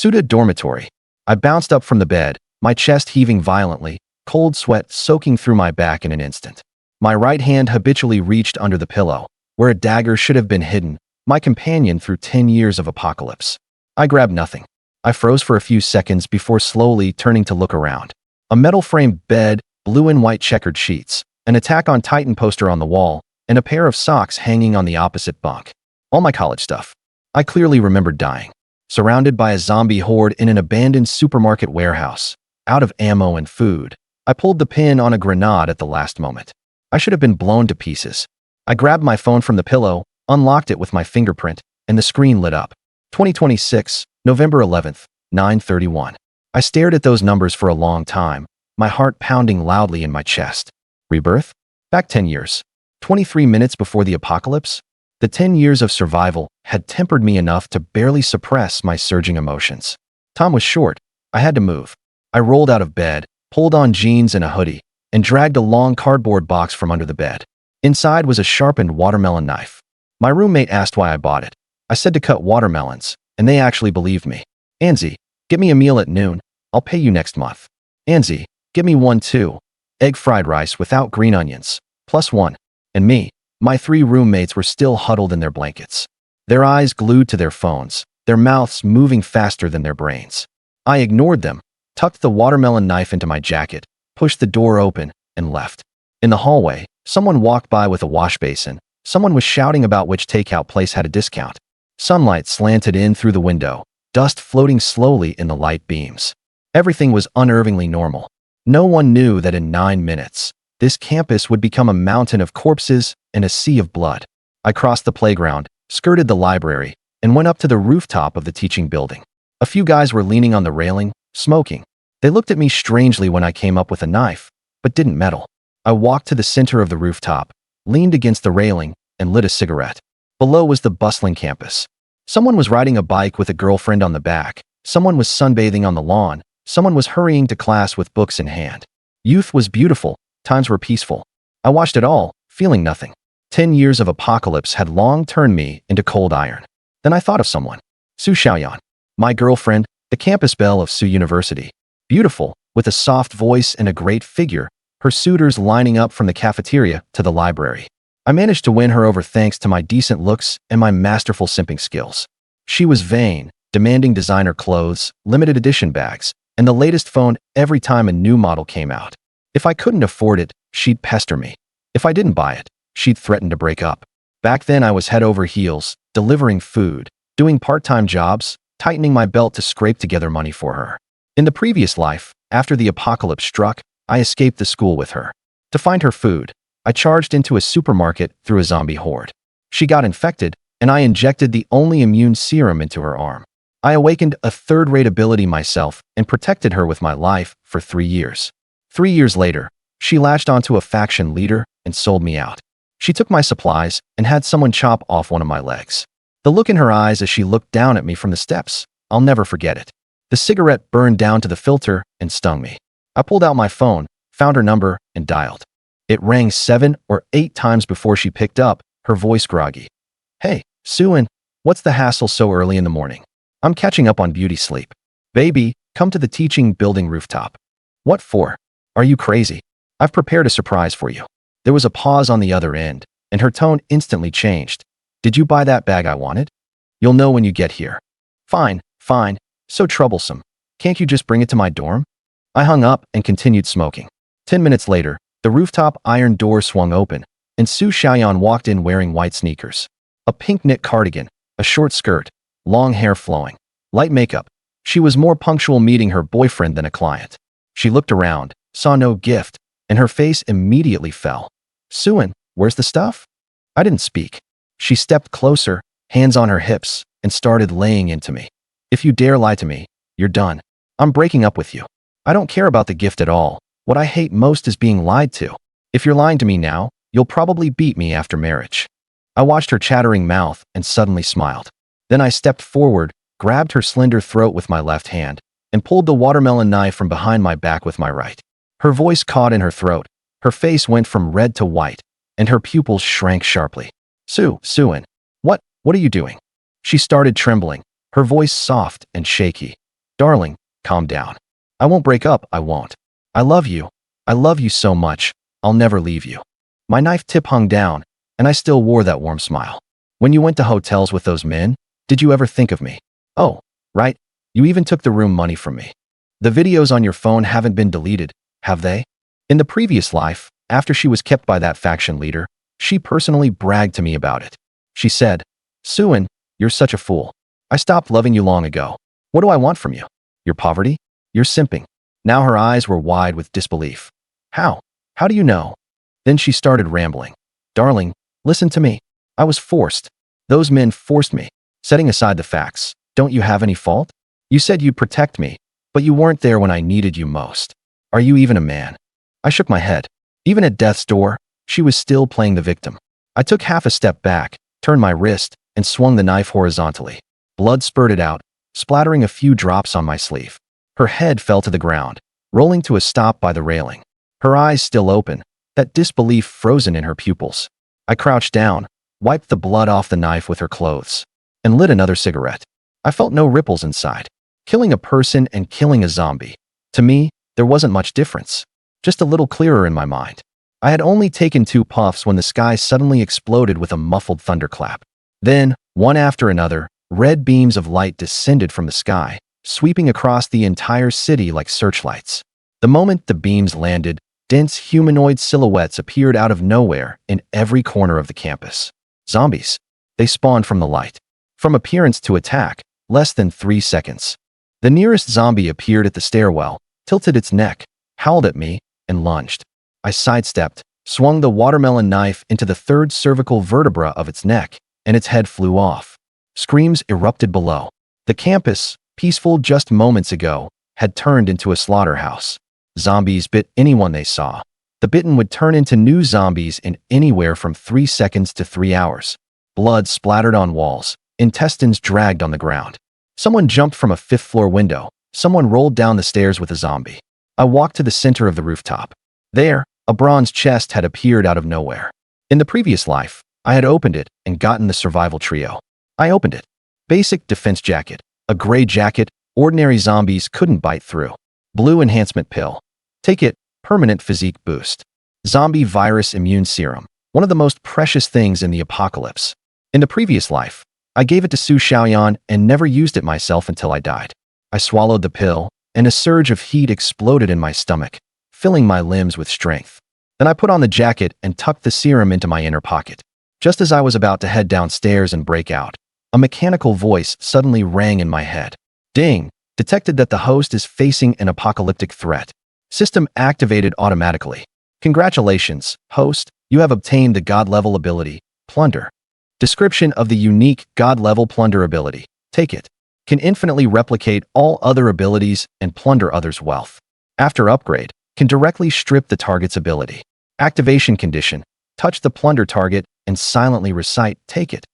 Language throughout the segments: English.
Suda dormitory. I bounced up from the bed, my chest heaving violently, cold sweat soaking through my back in an instant. My right hand habitually reached under the pillow, where a dagger should have been hidden, my companion through 10 years of apocalypse. I grabbed nothing. I froze for a few seconds before slowly turning to look around. A metal-framed bed, blue and white checkered sheets, an Attack on Titan poster on the wall, and a pair of socks hanging on the opposite bunk. All my college stuff. I clearly remembered dying, surrounded by a zombie horde in an abandoned supermarket warehouse, out of ammo and food. I pulled the pin on a grenade at the last moment. I should have been blown to pieces. I grabbed my phone from the pillow, unlocked it with my fingerprint, and the screen lit up. 2026, November 11th, 9:31. I stared at those numbers for a long time, my heart pounding loudly in my chest. Rebirth? Back 10 years. 23 minutes before the apocalypse? The 10 years of survival had tempered me enough to barely suppress my surging emotions. Time was short. I had to move. I rolled out of bed, pulled on jeans and a hoodie, and dragged a long cardboard box from under the bed. Inside was a sharpened watermelon knife. My roommate asked why I bought it. I said to cut watermelons, and they actually believed me. Anzie, get me a meal at noon. I'll pay you next month. Anzie, get me one too. Egg fried rice without green onions. +1. And me. My 3 roommates were still huddled in their blankets, their eyes glued to their phones, their mouths moving faster than their brains. I ignored them, tucked the watermelon knife into my jacket, pushed the door open, and left. In the hallway, someone walked by with a wash basin. Someone was shouting about which takeout place had a discount. Sunlight slanted in through the window, dust floating slowly in the light beams. Everything was unnervingly normal. No one knew that in 9 minutes, this campus would become a mountain of corpses and a sea of blood. I crossed the playground, skirted the library, and went up to the rooftop of the teaching building. A few guys were leaning on the railing, smoking. They looked at me strangely when I came up with a knife, but didn't meddle. I walked to the center of the rooftop, leaned against the railing, and lit a cigarette. Below was the bustling campus. Someone was riding a bike with a girlfriend on the back. Someone was sunbathing on the lawn. Someone was hurrying to class with books in hand. Youth was beautiful. Times were peaceful. I watched it all, feeling nothing. 10 years of apocalypse had long turned me into cold iron. Then I thought of someone. Su Xiaoyan. My girlfriend, the campus belle of Su University. Beautiful, with a soft voice and a great figure, her suitors lining up from the cafeteria to the library. I managed to win her over thanks to my decent looks and my masterful simping skills. She was vain, demanding designer clothes, limited edition bags, and the latest phone every time a new model came out. If I couldn't afford it, she'd pester me. If I didn't buy it, she'd threaten to break up. Back then I was head over heels, delivering food, doing part-time jobs, tightening my belt to scrape together money for her. In the previous life, after the apocalypse struck, I escaped the school with her. To find her food, I charged into a supermarket through a zombie horde. She got infected, and I injected the only immune serum into her arm. I awakened a third-rate ability myself and protected her with my life for 3 years. 3 years later, she latched onto a faction leader and sold me out. She took my supplies and had someone chop off one of my legs. The look in her eyes as she looked down at me from the steps, I'll never forget it. The cigarette burned down to the filter and stung me. I pulled out my phone, found her number, and dialed. It rang 7 or 8 times before she picked up, her voice groggy. Hey, Suan, what's the hassle so early in the morning? I'm catching up on beauty sleep. Baby, come to the teaching building rooftop. What for? Are you crazy? I've prepared a surprise for you. There was a pause on the other end, and her tone instantly changed. Did you buy that bag I wanted? You'll know when you get here. Fine, fine. So troublesome. Can't you just bring it to my dorm? I hung up and continued smoking. 10 minutes later, the rooftop iron door swung open, and Su Xiaoyan walked in wearing white sneakers, a pink knit cardigan, a short skirt, long hair flowing, light makeup. She was more punctual meeting her boyfriend than a client. She looked around, saw no gift, and her face immediately fell. Suan, where's the stuff? I didn't speak. She stepped closer, hands on her hips, and started laying into me. If you dare lie to me, you're done. I'm breaking up with you. I don't care about the gift at all. What I hate most is being lied to. If you're lying to me now, you'll probably beat me after marriage. I watched her chattering mouth and suddenly smiled. Then I stepped forward, grabbed her slender throat with my left hand, and pulled the watermelon knife from behind my back with my right. Her voice caught in her throat. Her face went from red to white, and her pupils shrank sharply. Suan, what are you doing? She started trembling, her voice soft and shaky. Darling, calm down. I won't break up, I won't. I love you. I love you so much. I'll never leave you. My knife tip hung down, and I still wore that warm smile. When you went to hotels with those men, did you ever think of me? Oh, right. You even took the room money from me. The videos on your phone haven't been deleted, have they? In the previous life, after she was kept by that faction leader, she personally bragged to me about it. She said, Suin, you're such a fool. I stopped loving you long ago. What do I want from you? Your poverty? You're simping. Now her eyes were wide with disbelief. How? How do you know? Then she started rambling. Darling, listen to me. I was forced. Those men forced me. Setting aside the facts, don't you have any fault? You said you'd protect me, but you weren't there when I needed you most. Are you even a man? I shook my head. Even at death's door, she was still playing the victim. I took half a step back, turned my wrist, and swung the knife horizontally. Blood spurted out, splattering a few drops on my sleeve. Her head fell to the ground, rolling to a stop by the railing. Her eyes still open, that disbelief frozen in her pupils. I crouched down, wiped the blood off the knife with her clothes, and lit another cigarette. I felt no ripples inside. Killing a person and killing a zombie. To me, there wasn't much difference. Just a little clearer in my mind. I had only taken 2 puffs when the sky suddenly exploded with a muffled thunderclap. Then, one after another, red beams of light descended from the sky, sweeping across the entire city like searchlights. The moment the beams landed, dense humanoid silhouettes appeared out of nowhere in every corner of the campus. Zombies. They spawned from the light. From appearance to attack, less than 3 seconds. The nearest zombie appeared at the stairwell, tilted its neck, howled at me, and lunged. I sidestepped, swung the watermelon knife into the 3rd cervical vertebra of its neck, and its head flew off. Screams erupted below. The campus, peaceful just moments ago, had turned into a slaughterhouse. Zombies bit anyone they saw. The bitten would turn into new zombies in anywhere from 3 seconds to 3 hours. Blood splattered on walls, intestines dragged on the ground. Someone jumped from a 5th-floor window. Someone rolled down the stairs with a zombie. I walked to the center of the rooftop. There, a bronze chest had appeared out of nowhere. In the previous life, I had opened it and gotten the survival trio. I opened it. Basic defense jacket, a gray jacket ordinary zombies couldn't bite through. Blue enhancement pill. Take it, permanent physique boost. Zombie virus immune serum, one of the most precious things in the apocalypse. In the previous life, I gave it to Su Xiaoyan and never used it myself until I died. I swallowed the pill, and a surge of heat exploded in my stomach, filling my limbs with strength. Then I put on the jacket and tucked the serum into my inner pocket. Just as I was about to head downstairs and break out, a mechanical voice suddenly rang in my head. Ding! Detected that the host is facing an apocalyptic threat. System activated automatically. Congratulations, host, you have obtained the God-level ability, Plunder. Description of the unique God-level Plunder ability. Take it. Can infinitely replicate all other abilities and plunder others' wealth. After upgrade, can directly strip the target's ability. Activation condition. Touch the plunder target and silently recite, take it.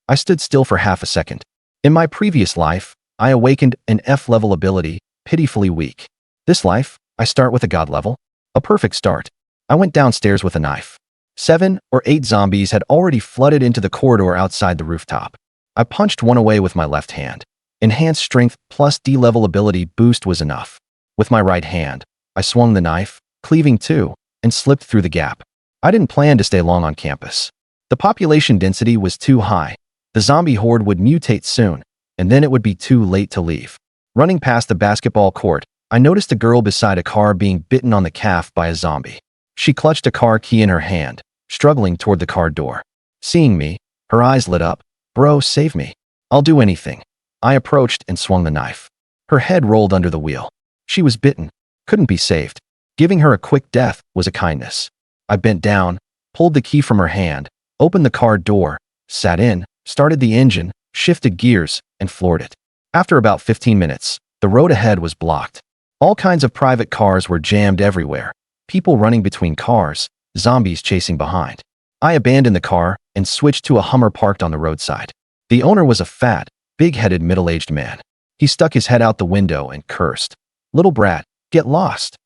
I stood still for half a second. In my previous life, I awakened an F-level ability, pitifully weak. This life, I start with a God level. A perfect start. I went downstairs with a knife. 7 or 8 zombies had already flooded into the corridor outside the rooftop. I punched one away with my left hand. Enhanced strength plus D-level ability boost was enough. With my right hand, I swung the knife, cleaving 2, and slipped through the gap. I didn't plan to stay long on campus. The population density was too high. The zombie horde would mutate soon, and then it would be too late to leave. Running past the basketball court, I noticed a girl beside a car being bitten on the calf by a zombie. She clutched a car key in her hand, struggling toward the car door. Seeing me, her eyes lit up. Bro, save me. I'll do anything. I approached and swung the knife. Her head rolled under the wheel. She was bitten, couldn't be saved. Giving her a quick death was a kindness. I bent down, pulled the key from her hand, opened the car door, sat in, started the engine, shifted gears, and floored it. After about 15 minutes, the road ahead was blocked. All kinds of private cars were jammed everywhere. People running between cars, zombies chasing behind. I abandoned the car and switched to a Hummer parked on the roadside. The owner was a fat, big-headed middle-aged man. He stuck his head out the window and cursed. Little brat, get lost.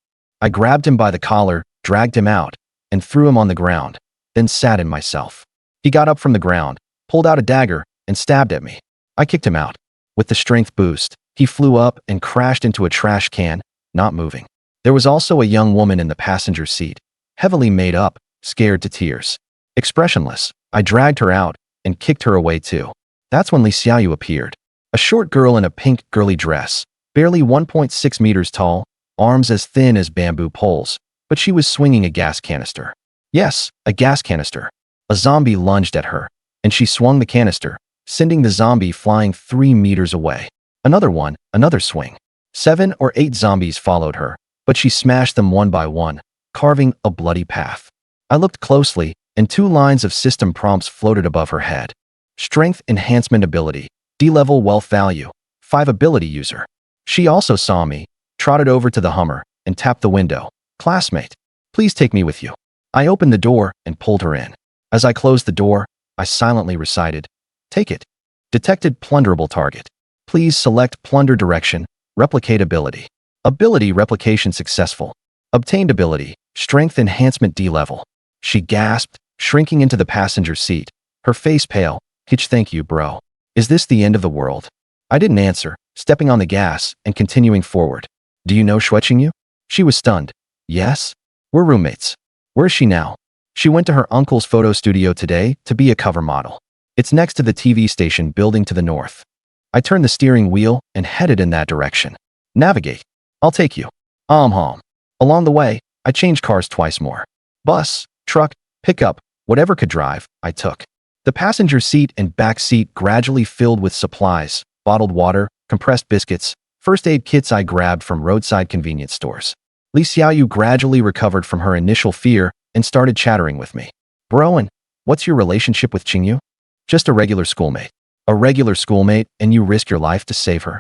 I grabbed him by the collar, dragged him out, and threw him on the ground, then sat in myself. He got up from the ground, pulled out a dagger, and stabbed at me. I kicked him out. With the strength boost, He flew up and crashed into a trash can, not moving. There was also a young woman in the passenger seat, heavily made up, scared to tears. Expressionless, I dragged her out and kicked her away too. That's when Li Xiaoyu appeared. A short girl in a pink girly dress, barely 1.6 meters tall, arms as thin as bamboo poles, but she was swinging a gas canister. Yes, a gas canister. A zombie lunged at her, and she swung the canister, sending the zombie flying 3 meters away. Another one, another swing. 7 or 8 zombies followed her, but she smashed them one by one, carving a bloody path. I looked closely, and 2 lines of system prompts floated above her head. Strength Enhancement Ability, D-Level Wealth Value, 5 Ability User. She also saw me, trotted over to the Hummer, and tapped the window. Classmate, please take me with you. I opened the door and pulled her in. As I closed the door, I silently recited, "Take it." Detected plunderable target. Please select plunder direction, replicate ability. Ability replication successful. Obtained ability, strength enhancement D-level. She gasped, shrinking into the passenger seat, her face pale. "Hitch, thank you, bro. Is this the end of the world?" I didn't answer, stepping on the gas and continuing forward. "Do you know Shueqingyu?" She was stunned. "Yes? We're roommates." "Where is she now?" "She went to her uncle's photo studio today to be a cover model. It's next to the TV station building to the north." I turned the steering wheel and headed in that direction. "Navigate. I'll take you." Home. Along the way, I changed cars twice more. Bus, truck, pickup, whatever could drive, I took. The passenger seat and back seat gradually filled with supplies, bottled water, compressed biscuits, first aid kits I grabbed from roadside convenience stores. Li Xiaoyu gradually recovered from her initial fear and started chattering with me. "Bro, and what's your relationship with Qingyu?" "Just a regular schoolmate." "A regular schoolmate, and you risk your life to save her?"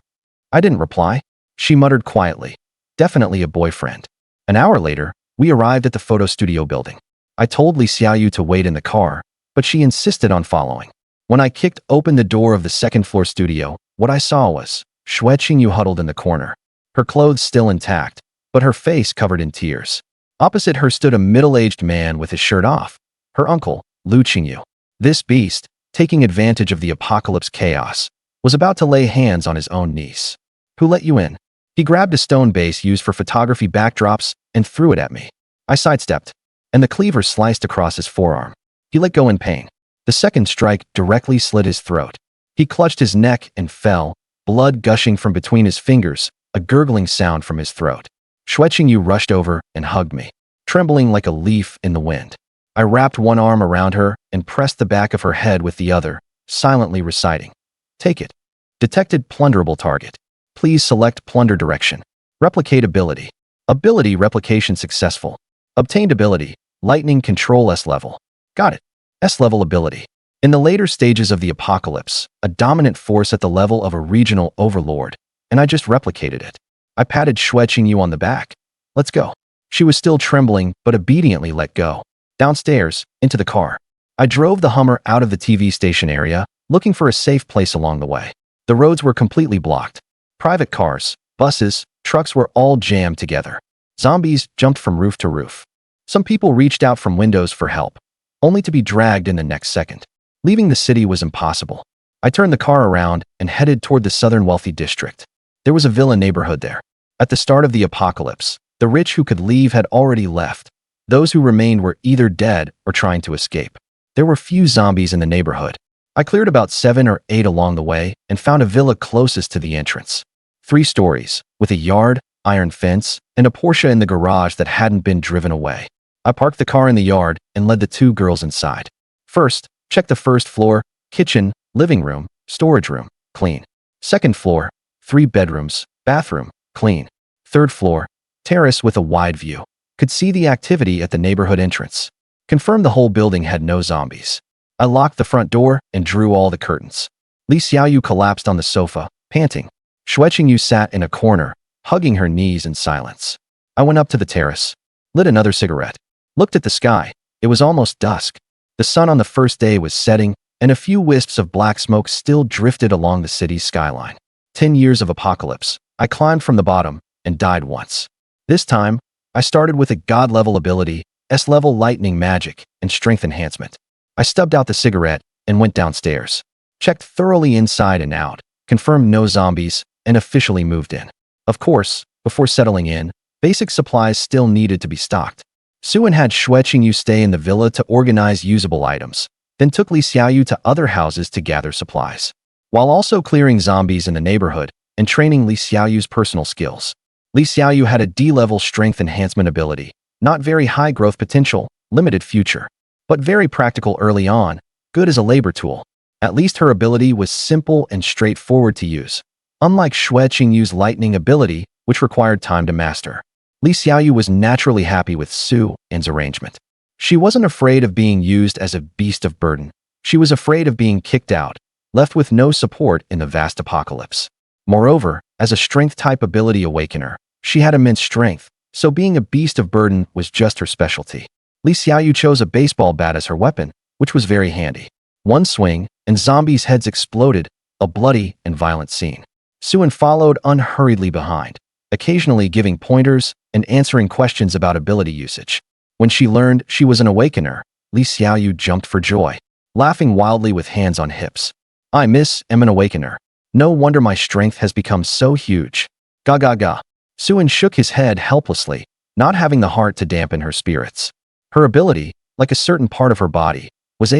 I didn't reply. She muttered quietly, "Definitely a boyfriend." An hour later, we arrived at the photo studio building. I told Li Xiaoyu to wait in the car, but she insisted on following. When I kicked open the door of the second-floor studio, what I saw was Shueqingyu huddled in the corner, her clothes still intact, but her face covered in tears. Opposite her stood a middle-aged man with his shirt off, her uncle, Lu Qingyu. This beast, taking advantage of the apocalypse chaos, was about to lay hands on his own niece. "Who let you in?" He grabbed a stone base used for photography backdrops and threw it at me. I sidestepped, and the cleaver sliced across his forearm. He let go in pain. The second strike directly slit his throat. He clutched his neck and fell, blood gushing from between his fingers, a gurgling sound from his throat. Shueqingyu rushed over and hugged me, trembling like a leaf in the wind. I wrapped one arm around her and pressed the back of her head with the other, silently reciting, "Take it." Detected plunderable target. Please select plunder direction. Replicate ability. Ability replication successful. Obtained ability, lightning control S-level. Got it. S-level ability. In the later stages of the apocalypse, a dominant force at the level of a regional overlord, and I just replicated it. I patted Shueqingyu on the back. "Let's go." She was still trembling, but obediently let go. Downstairs, into the car. I drove the Hummer out of the TV station area, looking for a safe place along the way. The roads were completely blocked. Private cars, buses, trucks were all jammed together. Zombies jumped from roof to roof. Some people reached out from windows for help, only to be dragged in the next second. Leaving the city was impossible. I turned the car around and headed toward the southern wealthy district. There was a villa neighborhood there. At the start of the apocalypse, the rich who could leave had already left. Those who remained were either dead or trying to escape. There were few zombies in the neighborhood. I cleared about 7 or 8 along the way and found a villa closest to the entrance. 3 stories, with a yard, iron fence, and a Porsche in the garage that hadn't been driven away. I parked the car in the yard and led the 2 girls inside. First, check the first floor, kitchen, living room, storage room, clean. Second floor, 3 bedrooms, bathroom, clean. Third floor, terrace with a wide view. Could see the activity at the neighborhood entrance. Confirmed the whole building had no zombies. I locked the front door and drew all the curtains. Li Xiaoyu collapsed on the sofa, panting. Shueqingyu sat in a corner, hugging her knees in silence. I went up to the terrace, lit another cigarette, looked at the sky. It was almost dusk. The sun on the first day was setting, and a few wisps of black smoke still drifted along the city's skyline. 10 years of apocalypse. I climbed from the bottom and died once. This time, I started with a god-level ability, S-level lightning magic, and strength enhancement. I stubbed out the cigarette and went downstairs. Checked thoroughly inside and out, confirmed no zombies, and officially moved in. Of course, before settling in, basic supplies still needed to be stocked. Suan had Xue Qingyu stay in the villa to organize usable items, then took Li Xiaoyu to other houses to gather supplies, while also clearing zombies in the neighborhood and training Li Xiaoyu's personal skills. Li Xiaoyu had a D-level strength enhancement ability, not very high growth potential, limited future, but very practical early on, good as a labor tool. At least her ability was simple and straightforward to use, unlike Xue Qingyu's lightning ability, which required time to master. Li Xiaoyu was naturally happy with Suan's arrangement. She wasn't afraid of being used as a beast of burden. She was afraid of being kicked out, left with no support in the vast apocalypse. Moreover, as a strength-type ability awakener, she had immense strength, so being a beast of burden was just her specialty. Li Xiaoyu chose a baseball bat as her weapon, which was very handy. One swing, and zombies' heads exploded, a bloody and violent scene. Suan followed unhurriedly behind, occasionally giving pointers and answering questions about ability usage. When she learned she was an awakener, Li Xiaoyu jumped for joy, laughing wildly with hands on hips. "I am an awakener. No wonder my strength has become so huge. Ga ga ga." Suan shook his head helplessly, not having the heart to dampen her spirits. Her ability, like a certain part of her body, was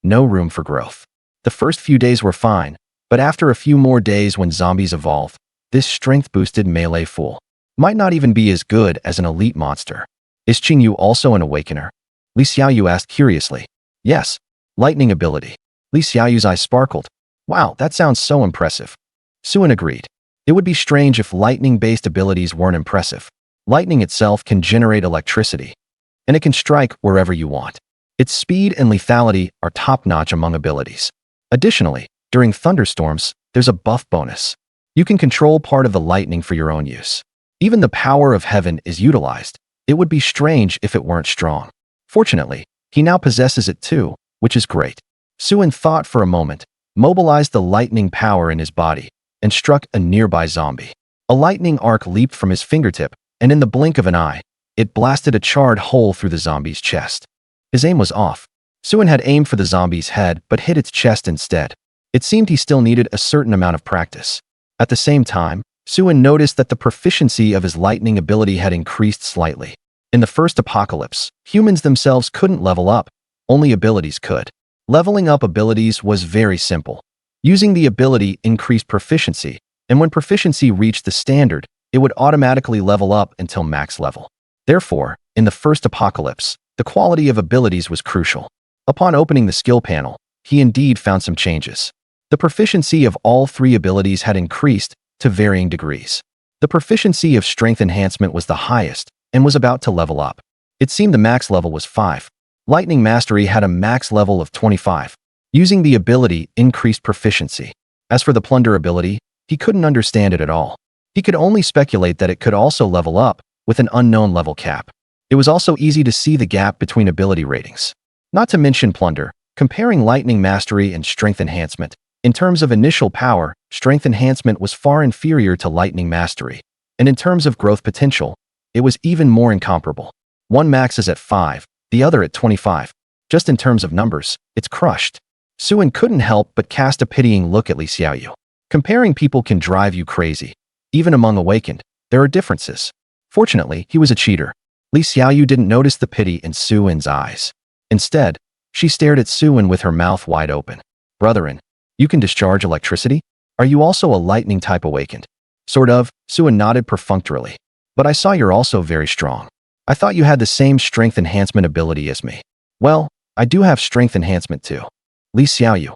no room for growth. The first few days were fine, but after a few more days when zombies evolved, this strength-boosted melee fool might not even be as good as an elite monster. "Is Qingyu also an awakener?" Li Xiaoyu asked curiously. "Yes. Lightning ability." Li Xiaoyu's eyes sparkled. "Wow, that sounds so impressive." Suan agreed. It would be strange if lightning-based abilities weren't impressive. Lightning itself can generate electricity, and it can strike wherever you want. Its speed and lethality are top-notch among abilities. Additionally, during thunderstorms, there's a buff bonus. You can control part of the lightning for your own use. Even the power of heaven is utilized. It would be strange if it weren't strong. Fortunately, he now possesses it too, which is great. Suan thought for a moment, mobilized the lightning power in his body, and struck a nearby zombie. A lightning arc leaped from his fingertip, and in the blink of an eye, it blasted a charred hole through the zombie's chest. His aim was off. Suan had aimed for the zombie's head but hit its chest instead. It seemed he still needed a certain amount of practice. At the same time, Suan noticed that the proficiency of his lightning ability had increased slightly. In the first apocalypse, humans themselves couldn't level up, only abilities could. Leveling up abilities was very simple. Using the ability increased proficiency, and when proficiency reached the standard, it would automatically level up until max level. Therefore, in the first apocalypse, the quality of abilities was crucial. Upon opening the skill panel, he indeed found some changes. The proficiency of all three abilities had increased to varying degrees. The proficiency of strength enhancement was the highest and was about to level up. It seemed the max level was 5. Lightning Mastery had a max level of 25. Using the ability increased proficiency. As for the Plunder ability, he couldn't understand it at all. He could only speculate that it could also level up with an unknown level cap. It was also easy to see the gap between ability ratings. Not to mention Plunder, comparing Lightning Mastery and Strength Enhancement. In terms of initial power, Strength Enhancement was far inferior to Lightning Mastery, and in terms of growth potential, it was even more incomparable. One maxes at 5, the other at 25. Just in terms of numbers, it's crushed. Suan couldn't help but cast a pitying look at Li Xiaoyu. Comparing people can drive you crazy. Even among awakened, there are differences. Fortunately, he was a cheater. Li Xiaoyu didn't notice the pity in Suan's eyes. Instead, she stared at Suan with her mouth wide open. "Brethren, you can discharge electricity? Are you also a lightning-type awakened?" "Sort of," Suan nodded perfunctorily. "But I saw you're also very strong. I thought you had the same strength enhancement ability as me." "Well, I do have strength enhancement too." Li Xiaoyu.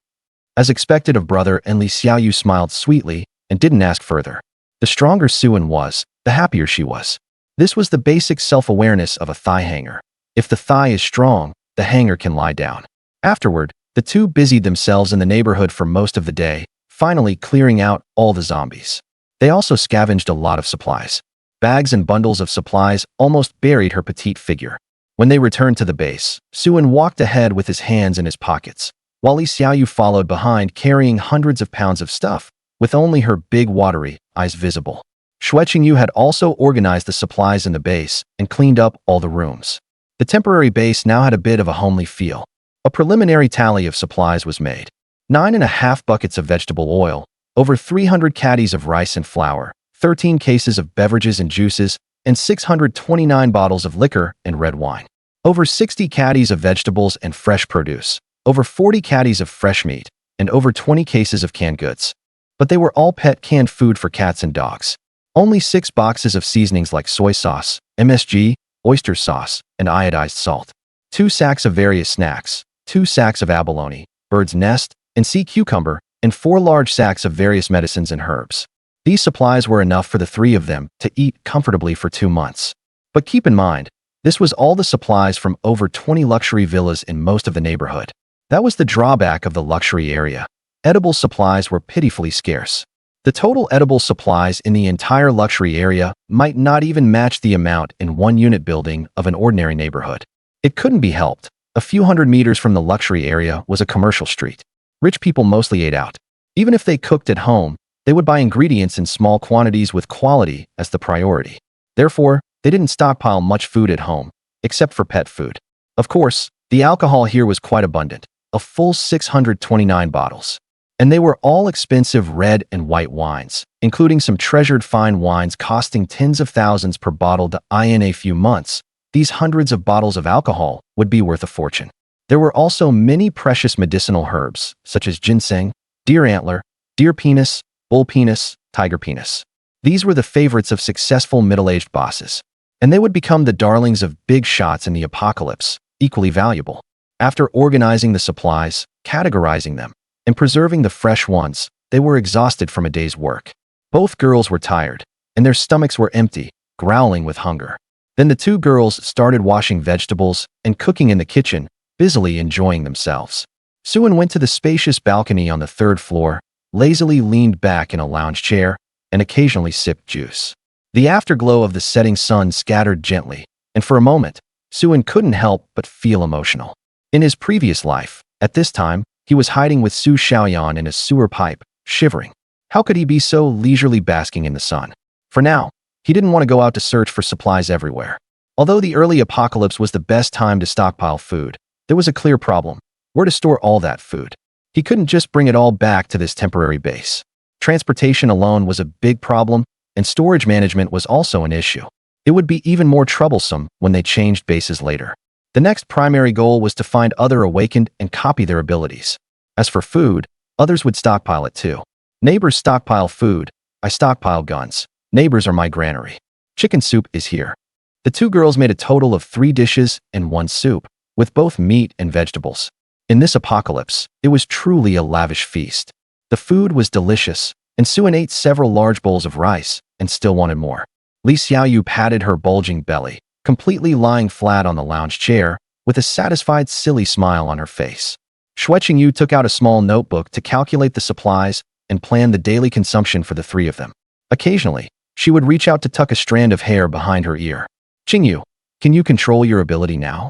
As expected of brother, and Li Xiaoyu smiled sweetly and didn't ask further. The stronger Suan was, the happier she was. This was the basic self-awareness of a thigh hanger. If the thigh is strong, the hanger can lie down. Afterward, the two busied themselves in the neighborhood for most of the day, finally clearing out all the zombies. They also scavenged a lot of supplies. Bags and bundles of supplies almost buried her petite figure. When they returned to the base, Suan walked ahead with his hands in his pockets, while Li Xiaoyu followed behind carrying hundreds of pounds of stuff, with only her big watery eyes visible. Xue Qingyu had also organized the supplies in the base and cleaned up all the rooms. The temporary base now had a bit of a homely feel. A preliminary tally of supplies was made. 9.5 buckets of vegetable oil, over 300 caddies of rice and flour, 13 cases of beverages and juices, and 629 bottles of liquor and red wine. Over 60 caddies of vegetables and fresh produce, over 40 caddies of fresh meat, and over 20 cases of canned goods. But they were all pet canned food for cats and dogs. Only 6 boxes of seasonings like soy sauce, MSG, oyster sauce, and iodized salt. 2 sacks of various snacks, 2 sacks of abalone, bird's nest, and sea cucumber, and 4 large sacks of various medicines and herbs. These supplies were enough for the 3 of them to eat comfortably for 2 months. But keep in mind, this was all the supplies from over 20 luxury villas in most of the neighborhood. That was the drawback of the luxury area. Edible supplies were pitifully scarce. The total edible supplies in the entire luxury area might not even match the amount in one unit building of an ordinary neighborhood. It couldn't be helped. A few hundred meters from the luxury area was a commercial street. Rich people mostly ate out. Even if they cooked at home, they would buy ingredients in small quantities with quality as the priority. Therefore, they didn't stockpile much food at home, except for pet food. Of course, the alcohol here was quite abundant, a full 629 bottles. And they were all expensive red and white wines, including some treasured fine wines costing tens of thousands per bottle. In a few months, these hundreds of bottles of alcohol would be worth a fortune. There were also many precious medicinal herbs, such as ginseng, deer antler, deer penis, bull penis, tiger penis. These were the favorites of successful middle-aged bosses, and they would become the darlings of big shots in the apocalypse, equally valuable. After organizing the supplies, categorizing them, and preserving the fresh ones, they were exhausted from a day's work. Both girls were tired, and their stomachs were empty, growling with hunger. Then the 2 girls started washing vegetables and cooking in the kitchen, busily enjoying themselves. Suan went to the spacious balcony on the 3rd floor, lazily leaned back in a lounge chair, and occasionally sipped juice. The afterglow of the setting sun scattered gently, and for a moment, Suan couldn't help but feel emotional. In his previous life, at this time, he was hiding with Su Xiaoyan in a sewer pipe, shivering. How could he be so leisurely basking in the sun? For now, he didn't want to go out to search for supplies everywhere. Although the early apocalypse was the best time to stockpile food, there was a clear problem: where to store all that food. He couldn't just bring it all back to this temporary base. Transportation alone was a big problem, and storage management was also an issue. It would be even more troublesome when they changed bases later. The next primary goal was to find other awakened and copy their abilities. As for food, others would stockpile it too. Neighbors stockpile food, I stockpile guns. Neighbors are my granary. Chicken soup is here. The 2 girls made a total of 3 dishes and 1 soup, with both meat and vegetables. In this apocalypse, it was truly a lavish feast. The food was delicious, and Suan ate several large bowls of rice and still wanted more. Li Xiaoyu patted her bulging belly, completely lying flat on the lounge chair, with a satisfied, silly smile on her face. Xue Qingyu took out a small notebook to calculate the supplies and plan the daily consumption for the 3 of them. Occasionally, she would reach out to tuck a strand of hair behind her ear. Qingyu, can you control your ability now?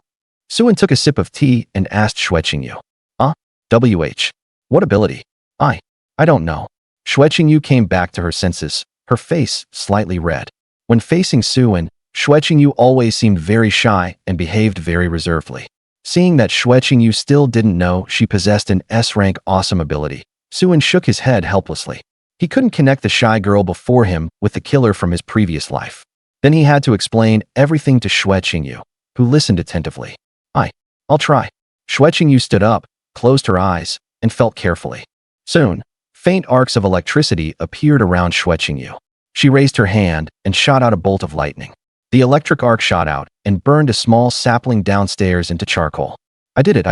Suan took a sip of tea and asked Xue Qingyu. WH. What ability? I don't know. Xue Qingyu came back to her senses, her face slightly red. When facing Suan, Xue Qingyu always seemed very shy and behaved very reservedly. Seeing that Xue Qingyu still didn't know she possessed an S-rank awesome ability, Suan shook his head helplessly. He couldn't connect the shy girl before him with the killer from his previous life. Then he had to explain everything to Xue Qingyu, who listened attentively. I'll try. Xue Qingyu stood up, closed her eyes, and felt carefully. Soon, faint arcs of electricity appeared around Xue Qingyu. She raised her hand and shot out a bolt of lightning. The electric arc shot out and burned a small sapling downstairs into charcoal. I did it.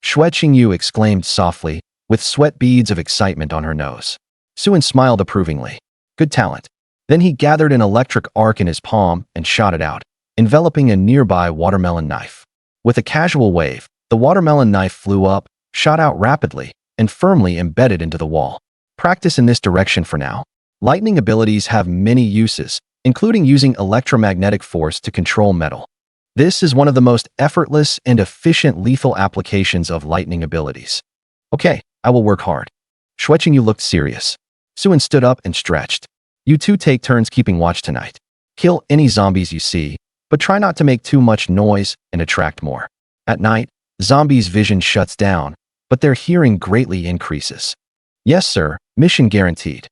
Xue Qingyu exclaimed softly, with sweat beads of excitement on her nose. Suan smiled approvingly. Good talent. Then he gathered an electric arc in his palm and shot it out, enveloping a nearby watermelon knife. With a casual wave, the watermelon knife flew up, shot out rapidly, and firmly embedded into the wall. Practice in this direction for now. Lightning abilities have many uses, including using electromagnetic force to control metal. This is one of the most effortless and efficient lethal applications of lightning abilities. Okay, I will work hard. Xue Qingyu looked serious. Suan stood up and stretched. You 2 take turns keeping watch tonight. Kill any zombies you see, but try not to make too much noise and attract more. At night, zombies' vision shuts down, but their hearing greatly increases. Yes, sir, Mission guaranteed.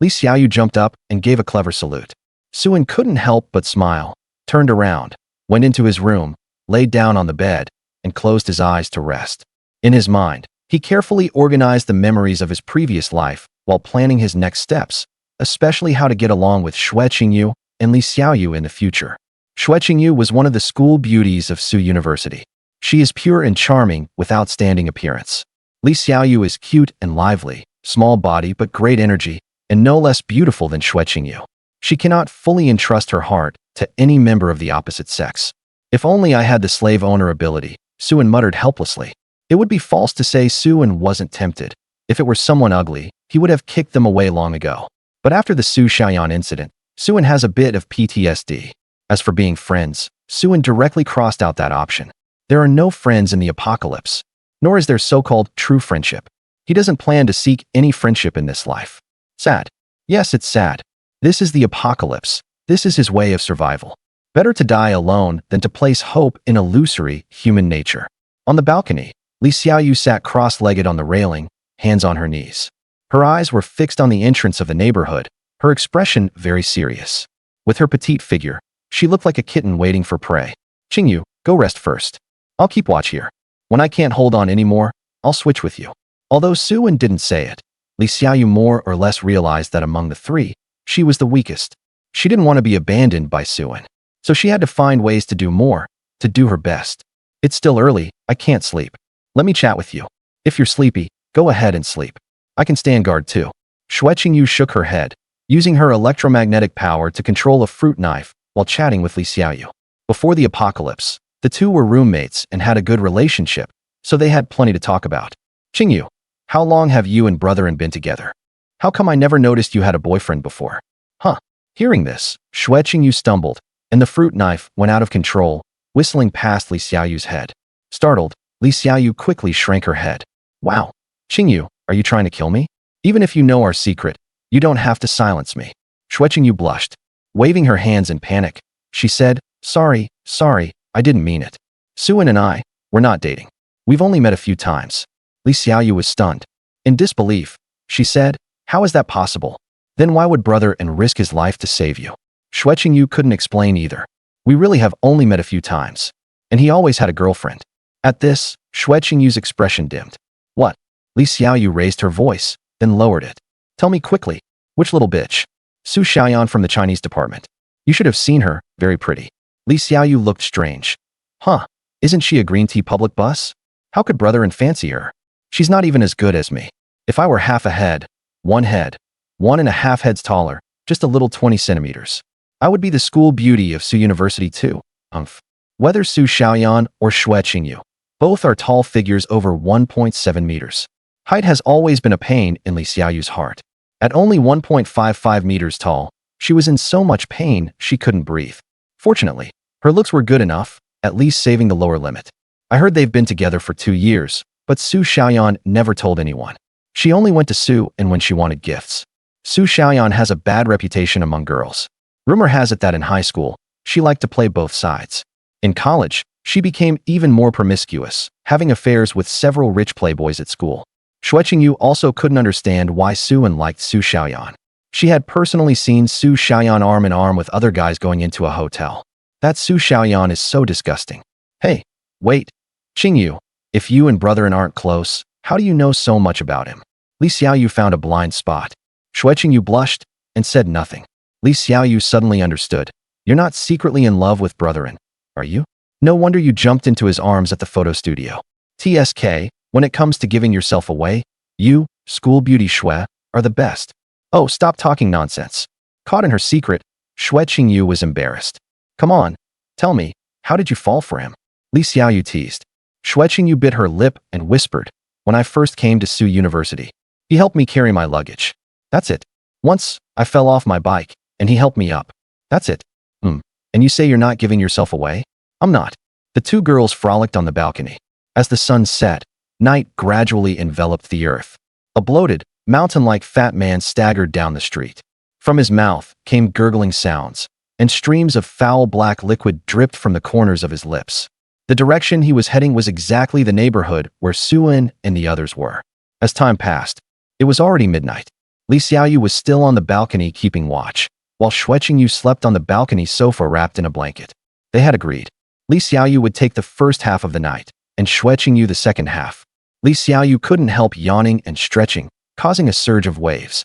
Li Xiaoyu jumped up and gave a clever salute. Suin couldn't help but smile, turned around, went into his room, laid down on the bed, and closed his eyes to rest. In his mind, he carefully organized the memories of his previous life while planning his next steps, especially how to get along with Xue Qingyu and Li Xiaoyu in the future. Xue Qingyu was one of the school beauties of Su University. She is pure and charming with outstanding appearance. Li Xiaoyu is cute and lively, small body but great energy, and no less beautiful than Xue Qingyu. She cannot fully entrust her heart to any member of the opposite sex. If only I had the slave owner ability, Suin muttered helplessly. It would be false to say Suin wasn't tempted. If it were someone ugly, he would have kicked them away long ago. But after the Su Xiaoyan incident, Suin has a bit of PTSD. As for being friends, Suin directly crossed out that option. There are no friends in the apocalypse, nor is there so-called true friendship. He doesn't plan to seek any friendship in this life. Sad. Yes, it's sad. This is the apocalypse. This is his way of survival. Better to die alone than to place hope in illusory human nature. On the balcony, Li Xiaoyu sat cross-legged on the railing, hands on her knees. Her eyes were fixed on the entrance of the neighborhood, her expression very serious. With her petite figure, she looked like a kitten waiting for prey. Qingyu, go rest first. I'll keep watch here. When I can't hold on anymore, I'll switch with you. Although Suin didn't say it, Li Xiaoyu more or less realized that among the three, she was the weakest. She didn't want to be abandoned by Suin, so she had to find ways to do more, to do her best. It's still early, I can't sleep. Let me chat with you. If you're sleepy, go ahead and sleep. I can stand guard too. Xue Qingyu shook her head, using her electromagnetic power to control a fruit knife while chatting with Li Xiaoyu. Before the apocalypse, the two were roommates and had a good relationship, so they had plenty to talk about. Qingyu, how long have you and Brotherin been together? How come I never noticed you had a boyfriend before? Huh. Hearing this, Xue Qingyu stumbled, and the fruit knife went out of control, whistling past Li Xiaoyu's head. Startled, Li Xiaoyu quickly shrank her head. Wow. Qingyu, are you trying to kill me? Even if you know our secret, you don't have to silence me. Xue Qingyu blushed. Waving her hands in panic, she said, sorry, I didn't mean it. Suin and I, we're not dating. We've only met a few times. Li Xiaoyu was stunned. In disbelief, she said, how is that possible? Then why would Brotherin risk his life to save you? Xue Qingyu couldn't explain either. We really have only met a few times. And he always had a girlfriend. At this, Xue Qingyu's expression dimmed. What? Li Xiaoyu raised her voice, then lowered it. Tell me quickly, which little bitch? Su Xiaoyan from the Chinese department. You should have seen her, very pretty. Li Xiaoyu looked strange. Huh, isn't she a green tea public bus? How could Brotherin fancy her? She's not even as good as me. If I were half a head, 1.5 heads taller, just a little 20 centimeters. I would be the school beauty of Su University too. Whether Su Xiaoyan or Xue Qingyu, both are tall figures over 1.7 meters. Height has always been a pain in Li Xiaoyu's heart. At only 1.55 meters tall, she was in so much pain she couldn't breathe. Fortunately, her looks were good enough, at least saving the lower limit. I heard they've been together for 2 years, but Su Xiaoyan never told anyone. She only went to Su and when she wanted gifts. Su Xiaoyan has a bad reputation among girls. Rumor has it that in high school, she liked to play both sides. In college, she became even more promiscuous, having affairs with several rich playboys at school. Xue Qingyu also couldn't understand why Suin liked Su Xiaoyan. She had personally seen Su Xiaoyan arm in arm with other guys going into a hotel. That Su Xiaoyan is so disgusting. Hey, wait. Qingyu, if you and Brotherin aren't close, how do you know so much about him? Li Xiaoyu found a blind spot. Xue Qingyu blushed and said nothing. Li Xiaoyu suddenly understood. You're not secretly in love with Brotherin, are you? No wonder you jumped into his arms at the photo studio. TSK, when it comes to giving yourself away, you, school beauty Xue, are the best. Oh, stop talking nonsense. Caught in her secret, Xue Qingyu was embarrassed. Come on, tell me, how did you fall for him? Li Xiaoyu teased. Xue Qingyu bit her lip and whispered, when I first came to Su University, he helped me carry my luggage. That's it. Once, I fell off my bike, and he helped me up. That's it. And you say you're not giving yourself away? I'm not. The two girls frolicked on the balcony. As the sun set, night gradually enveloped the earth. A bloated, mountain-like fat man staggered down the street. From his mouth came gurgling sounds, and streams of foul black liquid dripped from the corners of his lips. The direction he was heading was exactly the neighborhood where Suin and the others were. As time passed, it was already midnight. Li Xiaoyu was still on the balcony keeping watch, while Xue Qingyu slept on the balcony sofa wrapped in a blanket. They had agreed. Li Xiaoyu would take the first half of the night, and Xue Qingyu the second half. Li Xiaoyu couldn't help yawning and stretching, causing a surge of waves.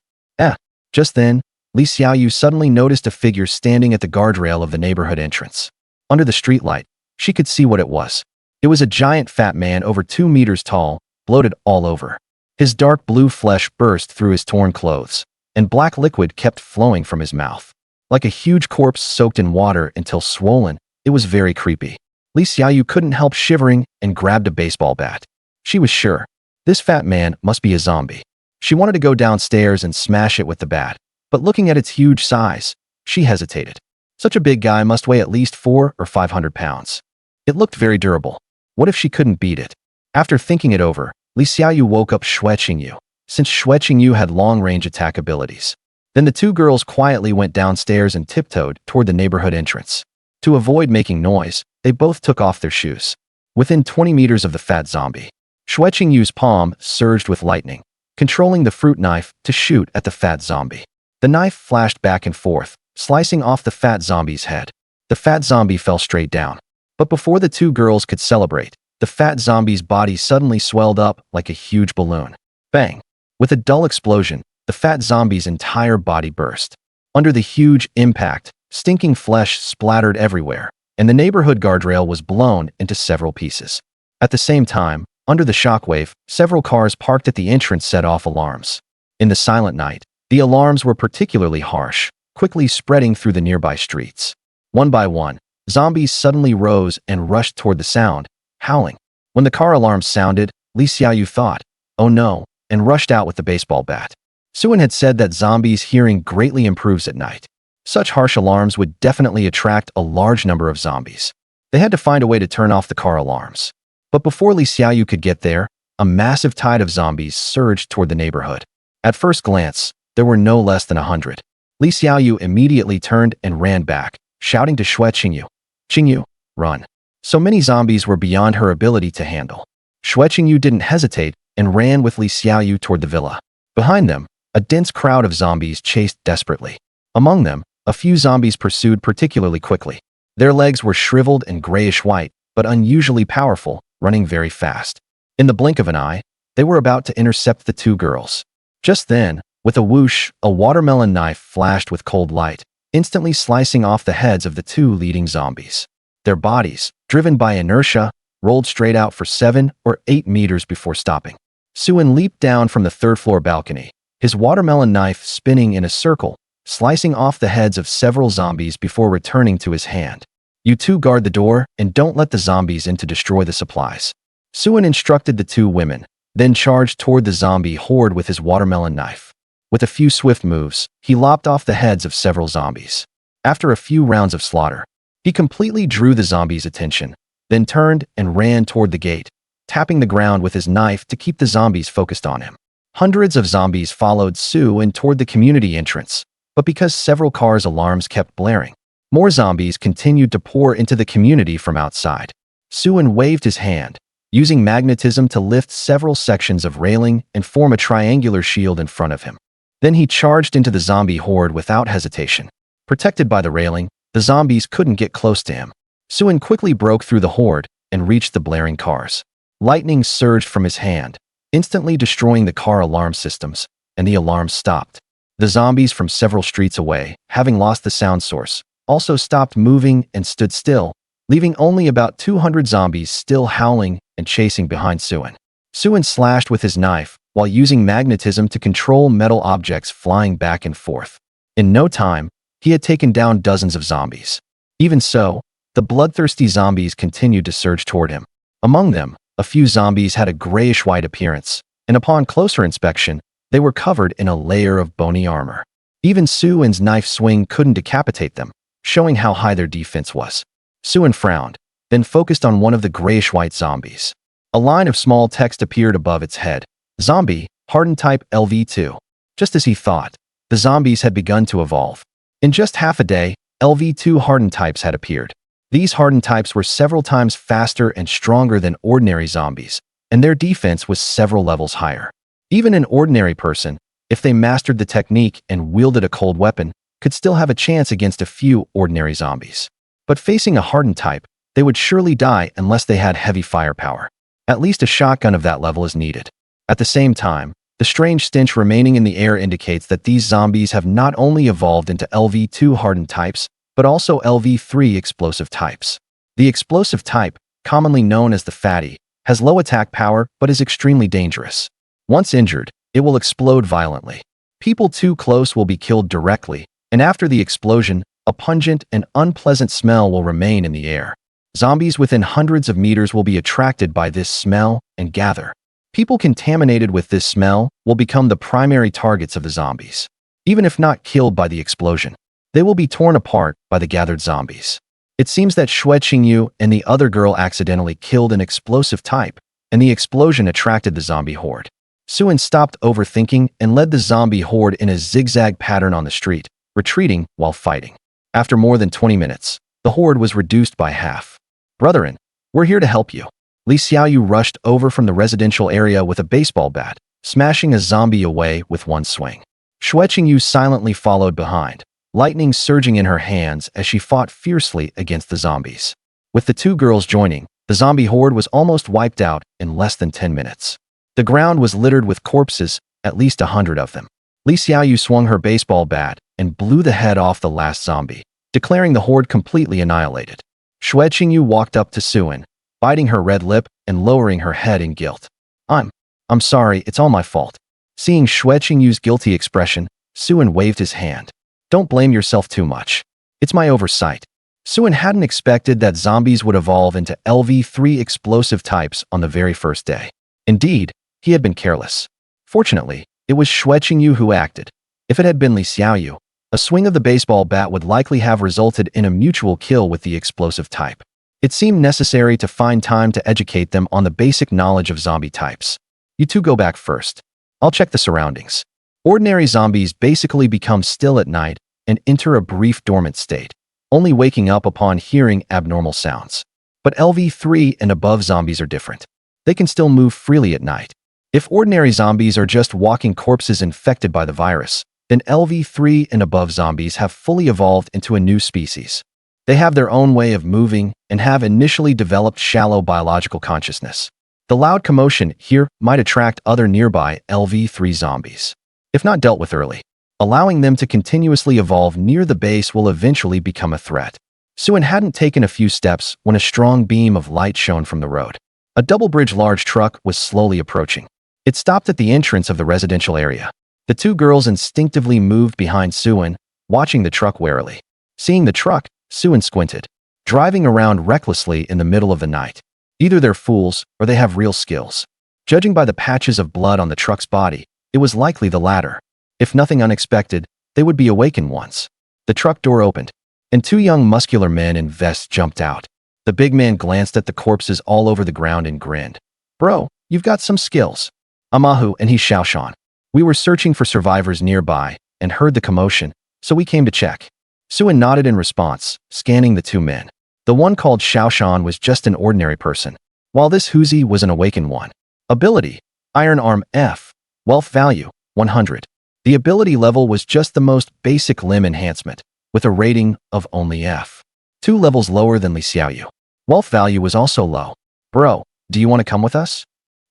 Just then, Li Xiaoyu suddenly noticed a figure standing at the guardrail of the neighborhood entrance. Under the streetlight, she could see what it was. It was a giant fat man over 2 meters tall, bloated all over. His dark blue flesh burst through his torn clothes, and black liquid kept flowing from his mouth. Like a huge corpse soaked in water until swollen, it was very creepy. Li Xiaoyu couldn't help shivering and grabbed a baseball bat. She was sure. This fat man must be a zombie. She wanted to go downstairs and smash it with the bat, but looking at its huge size, she hesitated. Such a big guy must weigh at least 400 or 500 pounds. It looked very durable. What if she couldn't beat it? After thinking it over, Li Xiaoyu woke up Xue Qingyu, since Xue Qingyu had long-range attack abilities. Then the two girls quietly went downstairs and tiptoed toward the neighborhood entrance. To avoid making noise, they both took off their shoes. Within 20 meters of the fat zombie, Xue Qingyu's palm surged with lightning, controlling the fruit knife to shoot at the fat zombie. The knife flashed back and forth, slicing off the fat zombie's head. The fat zombie fell straight down. But before the two girls could celebrate, the fat zombie's body suddenly swelled up like a huge balloon. Bang! With a dull explosion, the fat zombie's entire body burst. Under the huge impact, stinking flesh splattered everywhere, and the neighborhood guardrail was blown into several pieces. At the same time, under the shockwave, several cars parked at the entrance set off alarms. In the silent night, the alarms were particularly harsh, quickly spreading through the nearby streets. One by one, zombies suddenly rose and rushed toward the sound, howling. When the car alarms sounded, Li Xiaoyu thought, "Oh no," and rushed out with the baseball bat. Suan had said that zombies' hearing greatly improves at night. Such harsh alarms would definitely attract a large number of zombies. They had to find a way to turn off the car alarms. But before Li Xiaoyu could get there, a massive tide of zombies surged toward the neighborhood. At first glance, there were no less than 100. Li Xiaoyu immediately turned and ran back, shouting to Xue Qingyu, "Qingyu, run." So many zombies were beyond her ability to handle. Xue Qingyu didn't hesitate and ran with Li Xiaoyu toward the villa. Behind them, a dense crowd of zombies chased desperately. Among them, a few zombies pursued particularly quickly. Their legs were shriveled and grayish-white, but unusually powerful, running very fast. In the blink of an eye, they were about to intercept the two girls. Just then, with a whoosh, a watermelon knife flashed with cold light, instantly slicing off the heads of the two leading zombies. Their bodies, driven by inertia, rolled straight out for 7 or 8 meters before stopping. Suan leaped down from the third-floor balcony, his watermelon knife spinning in a circle, slicing off the heads of several zombies before returning to his hand. "You two guard the door and don't let the zombies in to destroy the supplies." Suan instructed the two women, then charged toward the zombie horde with his watermelon knife. With a few swift moves, he lopped off the heads of several zombies. After a few rounds of slaughter, he completely drew the zombies' attention, then turned and ran toward the gate, tapping the ground with his knife to keep the zombies focused on him. Hundreds of zombies followed Suan toward the community entrance, but because several cars' alarms kept blaring, more zombies continued to pour into the community from outside. Suan waved his hand, using magnetism to lift several sections of railing and form a triangular shield in front of him. Then he charged into the zombie horde without hesitation. Protected by the railing, the zombies couldn't get close to him. Suan quickly broke through the horde and reached the blaring cars. Lightning surged from his hand, instantly destroying the car alarm systems, and the alarms stopped. The zombies from several streets away, having lost the sound source, also stopped moving and stood still, leaving only about 200 zombies still howling and chasing behind Suan. Suan slashed with his knife while using magnetism to control metal objects flying back and forth. In no time, he had taken down dozens of zombies. Even so, the bloodthirsty zombies continued to surge toward him. Among them, a few zombies had a grayish-white appearance, and upon closer inspection, they were covered in a layer of bony armor. Even Suan's knife swing couldn't decapitate them, showing how high their defense was. Suan frowned, then focused on one of the grayish-white zombies. A line of small text appeared above its head. Zombie, hardened type LV2. Just as he thought, the zombies had begun to evolve. In just half a day, LV2 hardened types had appeared. These hardened types were several times faster and stronger than ordinary zombies, and their defense was several levels higher. Even an ordinary person, if they mastered the technique and wielded a cold weapon, could still have a chance against a few ordinary zombies. But facing a hardened type, they would surely die unless they had heavy firepower. At least a shotgun of that level is needed. At the same time, the strange stench remaining in the air indicates that these zombies have not only evolved into LV2 hardened types, but also LV3 explosive types. The explosive type, commonly known as the fatty, has low attack power but is extremely dangerous. Once injured, it will explode violently. People too close will be killed directly, and after the explosion, a pungent and unpleasant smell will remain in the air. Zombies within hundreds of meters will be attracted by this smell and gather. People contaminated with this smell will become the primary targets of the zombies. Even if not killed by the explosion, they will be torn apart by the gathered zombies. It seems that Xue Qingyu and the other girl accidentally killed an explosive type, and the explosion attracted the zombie horde. Suin stopped overthinking and led the zombie horde in a zigzag pattern on the street, retreating while fighting. After more than 20 minutes, the horde was reduced by half. "Brethren, we're here to help you." Li Xiaoyu rushed over from the residential area with a baseball bat, smashing a zombie away with one swing. Xue Qingyu silently followed behind, lightning surging in her hands as she fought fiercely against the zombies. With the two girls joining, the zombie horde was almost wiped out in less than 10 minutes. The ground was littered with corpses, at least 100 of them. Li Xiaoyu swung her baseball bat and blew the head off the last zombie, declaring the horde completely annihilated. Xue Qingyu walked up to Suin, biting her red lip and lowering her head in guilt. I'm sorry, it's all my fault." Seeing Xue Qingyu's guilty expression, Suin waved his hand. "Don't blame yourself too much. It's my oversight." Suin hadn't expected that zombies would evolve into LV3 explosive types on the very first day. Indeed, he had been careless. Fortunately, it was Xue Qingyu who acted. If it had been Li Xiaoyu, a swing of the baseball bat would likely have resulted in a mutual kill with the explosive type. It seemed necessary to find time to educate them on the basic knowledge of zombie types. "You two go back first. I'll check the surroundings." Ordinary zombies basically become still at night and enter a brief dormant state, only waking up upon hearing abnormal sounds. But LV3 and above zombies are different. They can still move freely at night. If ordinary zombies are just walking corpses infected by the virus, then LV3 and above zombies have fully evolved into a new species. They have their own way of moving and have initially developed shallow biological consciousness. The loud commotion here might attract other nearby LV3 zombies. If not dealt with early, allowing them to continuously evolve near the base will eventually become a threat. Suin hadn't taken a few steps when a strong beam of light shone from the road. A double-bridge large truck was slowly approaching. It stopped at the entrance of the residential area. The two girls instinctively moved behind Suin, watching the truck warily. Seeing the truck, Suin squinted. Driving around recklessly in the middle of the night. Either they're fools or they have real skills. Judging by the patches of blood on the truck's body, it was likely the latter. If nothing unexpected, they would be awakened once. The truck door opened, and two young muscular men in vests jumped out. The big man glanced at the corpses all over the ground and grinned. "Bro, you've got some skills." "Amahu and he's Xiaoshan. We were searching for survivors nearby and heard the commotion, so we came to check." Suin nodded in response, scanning the two men. The one called Xiaoshan was just an ordinary person, while this Huzi was an awakened one. Ability: Iron Arm F. Wealth value: 100. The ability level was just the most basic limb enhancement, with a rating of only F. 2 levels lower than Li Xiaoyu. Wealth value was also low. "Bro, do you want to come with us?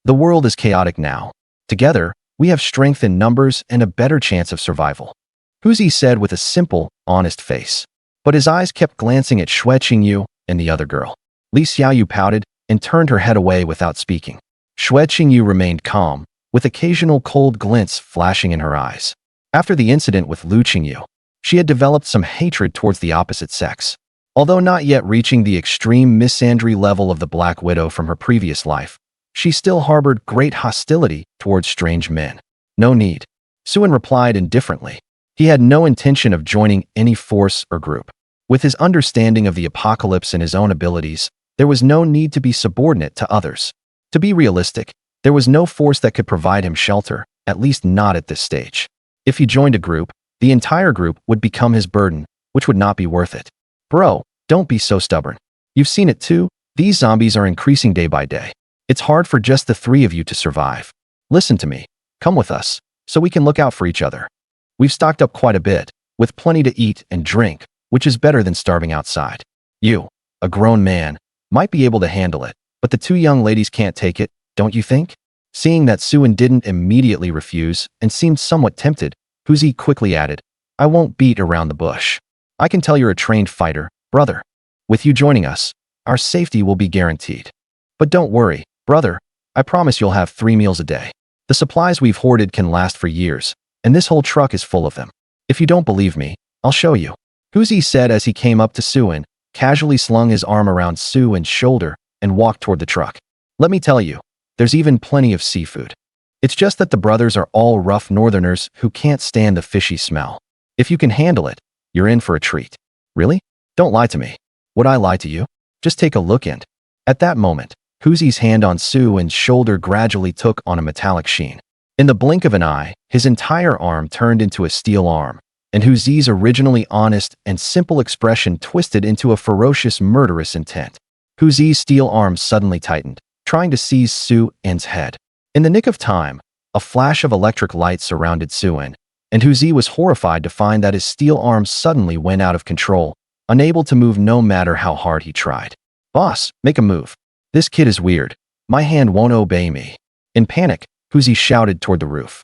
The world is chaotic now. Together, we have strength in numbers and a better chance of survival." Huzi said with a simple, honest face. But his eyes kept glancing at Xue Qingyu and the other girl. Li Xiaoyu pouted and turned her head away without speaking. Xue Qingyu remained calm, with occasional cold glints flashing in her eyes. After the incident with Lu Qingyu, she had developed some hatred towards the opposite sex. Although not yet reaching the extreme misandry level of the Black Widow from her previous life, she still harbored great hostility towards strange men. "No need," Suin replied indifferently. He had no intention of joining any force or group. With his understanding of the apocalypse and his own abilities, there was no need to be subordinate to others. To be realistic, there was no force that could provide him shelter, at least not at this stage. If he joined a group, the entire group would become his burden, which would not be worth it. "Bro, don't be so stubborn. You've seen it too, these zombies are increasing day by day. It's hard for just the 3 of you to survive. Listen to me. Come with us." so we can look out for each other. We've stocked up quite a bit, with plenty to eat and drink, which is better than starving outside. You, a grown man, might be able to handle it, but the two young ladies can't take it, don't you think? Seeing that Suin didn't immediately refuse and seemed somewhat tempted, Huzi quickly added, I won't beat around the bush. I can tell you're a trained fighter, brother. With you joining us, our safety will be guaranteed. But don't worry, brother, I promise you'll have 3 meals a day. The supplies we've hoarded can last for years, and this whole truck is full of them. If you don't believe me, I'll show you. Huzi said as he came up to Suin, casually slung his arm around Suin's shoulder and walked toward the truck. Let me tell you, there's even plenty of seafood. It's just that the brothers are all rough northerners who can't stand the fishy smell. If you can handle it, you're in for a treat. Really? Don't lie to me. Would I lie to you? Just take a look and… At that moment, Huzi's hand on Suin's shoulder gradually took on a metallic sheen. In the blink of an eye, his entire arm turned into a steel arm, and Huzi's originally honest and simple expression twisted into a ferocious, murderous intent. Huzi's steel arm suddenly tightened, trying to seize Suin's head. In the nick of time, a flash of electric light surrounded Suin, and Huzi was horrified to find that his steel arm suddenly went out of control, unable to move no matter how hard he tried. Boss, make a move. This kid is weird. My hand won't obey me. In panic, Huzi shouted toward the roof.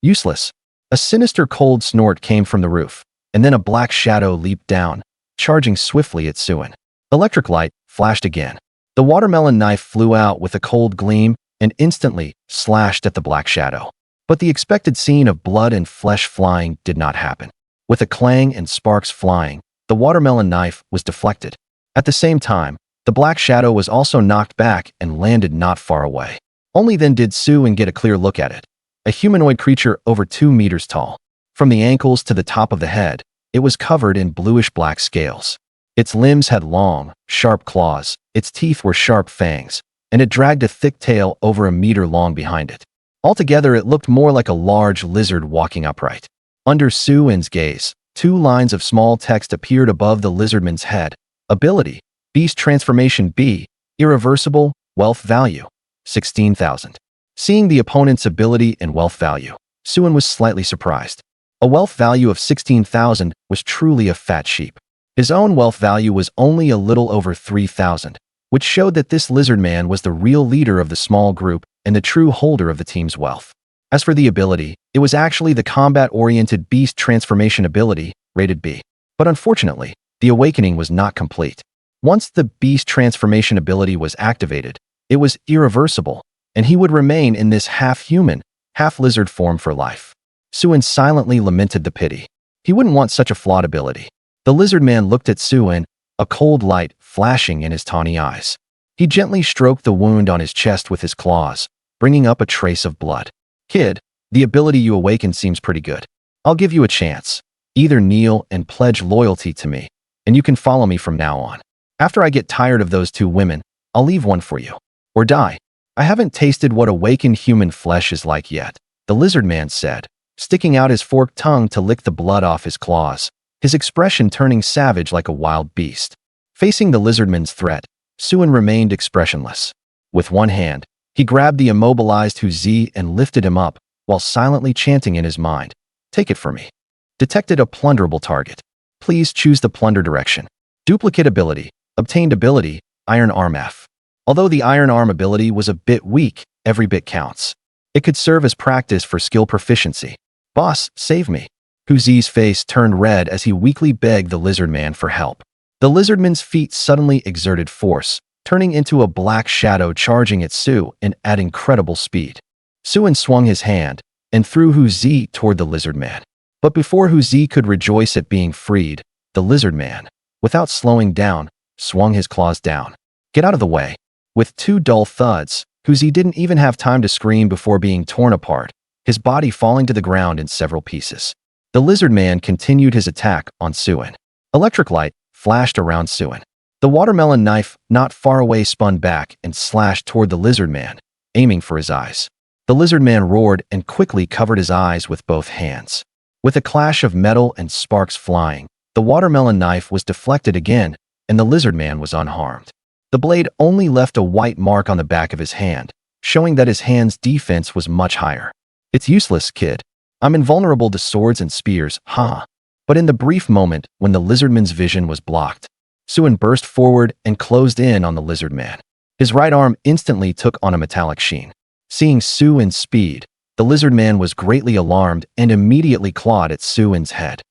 Useless. A sinister cold snort came from the roof, and then a black shadow leaped down, charging swiftly at Suin. Electric light flashed again. The watermelon knife flew out with a cold gleam and instantly slashed at the black shadow. But the expected scene of blood and flesh flying did not happen. With a clang and sparks flying, the watermelon knife was deflected. At the same time, the black shadow was also knocked back and landed not far away. Only then did Suin get a clear look at it. A humanoid creature over 2 meters tall. From the ankles to the top of the head, it was covered in bluish-black scales. Its limbs had long, sharp claws, its teeth were sharp fangs, and it dragged a thick tail over 1 meter long behind it. Altogether, it looked more like a large lizard walking upright. Under Suin's gaze, 2 lines of small text appeared above the lizardman's head. Ability: Beast Transformation B, Irreversible, Wealth Value, 16,000. Seeing the opponent's ability and wealth value, Suin was slightly surprised. A wealth value of 16,000 was truly a fat sheep. His own wealth value was only a little over 3,000, which showed that this lizard man was the real leader of the small group and the true holder of the team's wealth. As for the ability, it was actually the combat-oriented Beast Transformation ability, rated B. But unfortunately, the awakening was not complete. Once the Beast Transformation ability was activated, it was irreversible, and he would remain in this half-human, half-lizard form for life. Suin silently lamented the pity. He wouldn't want such a flawed ability. The lizard man looked at Suin, a cold light flashing in his tawny eyes. He gently stroked the wound on his chest with his claws, bringing up a trace of blood. Kid, the ability you awakened seems pretty good. I'll give you a chance. Either kneel and pledge loyalty to me, and you can follow me from now on. After I get tired of those 2 women, I'll leave one for you. Or die. I haven't tasted what awakened human flesh is like yet, the lizard man said, sticking out his forked tongue to lick the blood off his claws, his expression turning savage like a wild beast. Facing the lizardman's threat, Suin remained expressionless. With one hand, he grabbed the immobilized Huzi and lifted him up, while silently chanting in his mind, "Take it for me." Detected a plunderable target. Please choose the plunder direction. Duplicate ability. Obtained ability, Iron Arm F. Although the Iron Arm ability was a bit weak, every bit counts. It could serve as practice for skill proficiency. Boss, save me. Huzi's face turned red as he weakly begged the lizard man for help. The lizardman's feet suddenly exerted force, turning into a black shadow charging at Su and at incredible speed. Suin swung his hand and threw Huzi toward the lizard man. But before Huzi could rejoice at being freed, the lizard man, without slowing down, swung his claws down. Get out of the way. With 2 dull thuds, Huzi didn't even have time to scream before being torn apart, his body falling to the ground in several pieces. The lizard man continued his attack on Suin. Electric light flashed around Suin. The watermelon knife not far away spun back and slashed toward the lizard man, aiming for his eyes. The lizard man roared and quickly covered his eyes with both hands. With a clash of metal and sparks flying, the watermelon knife was deflected again, and the lizard man was unharmed. The blade only left a white mark on the back of his hand, showing that his hand's defense was much higher. It's useless, kid. I'm invulnerable to swords and spears, haha. But in the brief moment when the lizardman's vision was blocked, Suin burst forward and closed in on the lizard man. His right arm instantly took on a metallic sheen. Seeing Suin's speed, the lizard man was greatly alarmed and immediately clawed at Suin's head.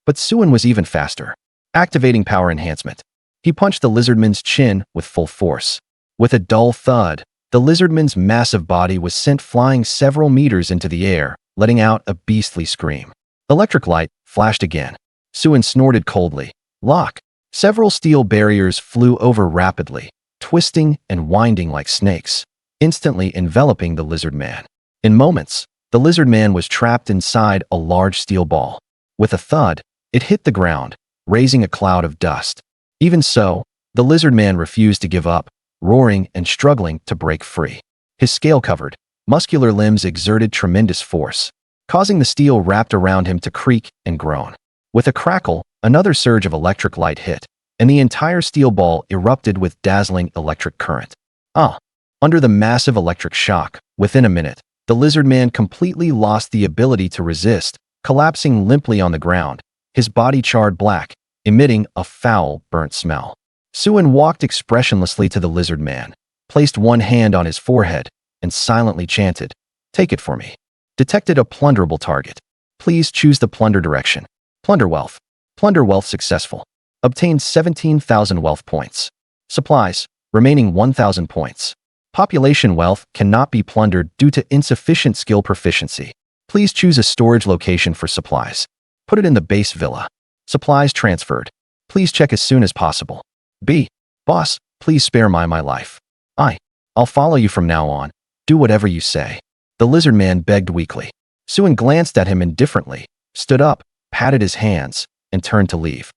But Suin was even faster. Activating power enhancement, he punched the lizardman's chin with full force. With a dull thud, the lizardman's massive body was sent flying several meters into the air, letting out a beastly scream. Electric light flashed again. Suin snorted coldly. Lock. Several steel barriers flew over rapidly, twisting and winding like snakes, instantly enveloping the lizard man. In moments, the lizard man was trapped inside a large steel ball. With a thud, it hit the ground, raising a cloud of dust. Even so, the lizard man refused to give up, roaring and struggling to break free. His scale-covered, muscular limbs exerted tremendous force, causing the steel wrapped around him to creak and groan. With a crackle, another surge of electric light hit, and the entire steel ball erupted with dazzling electric current. Under the massive electric shock, within a minute, the lizard man completely lost the ability to resist, collapsing limply on the ground, his body charred black, emitting a foul, burnt smell. Suin walked expressionlessly to the lizard man, placed one hand on his forehead, and silently chanted, "Take it for me." Detected a plunderable target. Please choose the plunder direction. Plunder wealth. Plunder wealth successful. Obtained 17,000 wealth points. Supplies, remaining 1,000 points. Population wealth cannot be plundered due to insufficient skill proficiency. Please choose a storage location for supplies. Put it in the base villa. Supplies transferred. Please check as soon as possible. B. Boss, please spare my life. I'll follow you from now on. Do whatever you say. The lizard man begged weakly. Suin glanced at him indifferently, stood up, patted his hands, and turned to leave.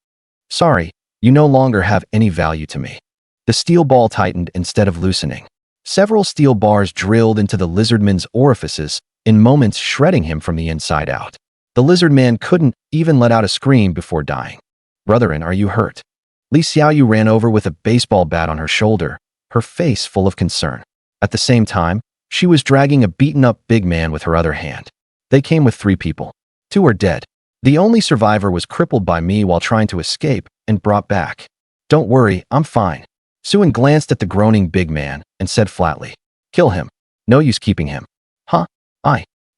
Sorry, you no longer have any value to me. The steel ball tightened instead of loosening. Several steel bars drilled into the lizardman's orifices, in moments shredding him from the inside out. The lizard man couldn't even let out a scream before dying. Brethren, are you hurt? Li Xiaoyu ran over with a baseball bat on her shoulder, her face full of concern. At the same time, she was dragging a beaten-up big man with her other hand. They came with 3 people. 2 are dead. The only survivor was crippled by me while trying to escape and brought back. Don't worry, I'm fine. Suin glanced at the groaning big man and said flatly, "Kill him. No use keeping him."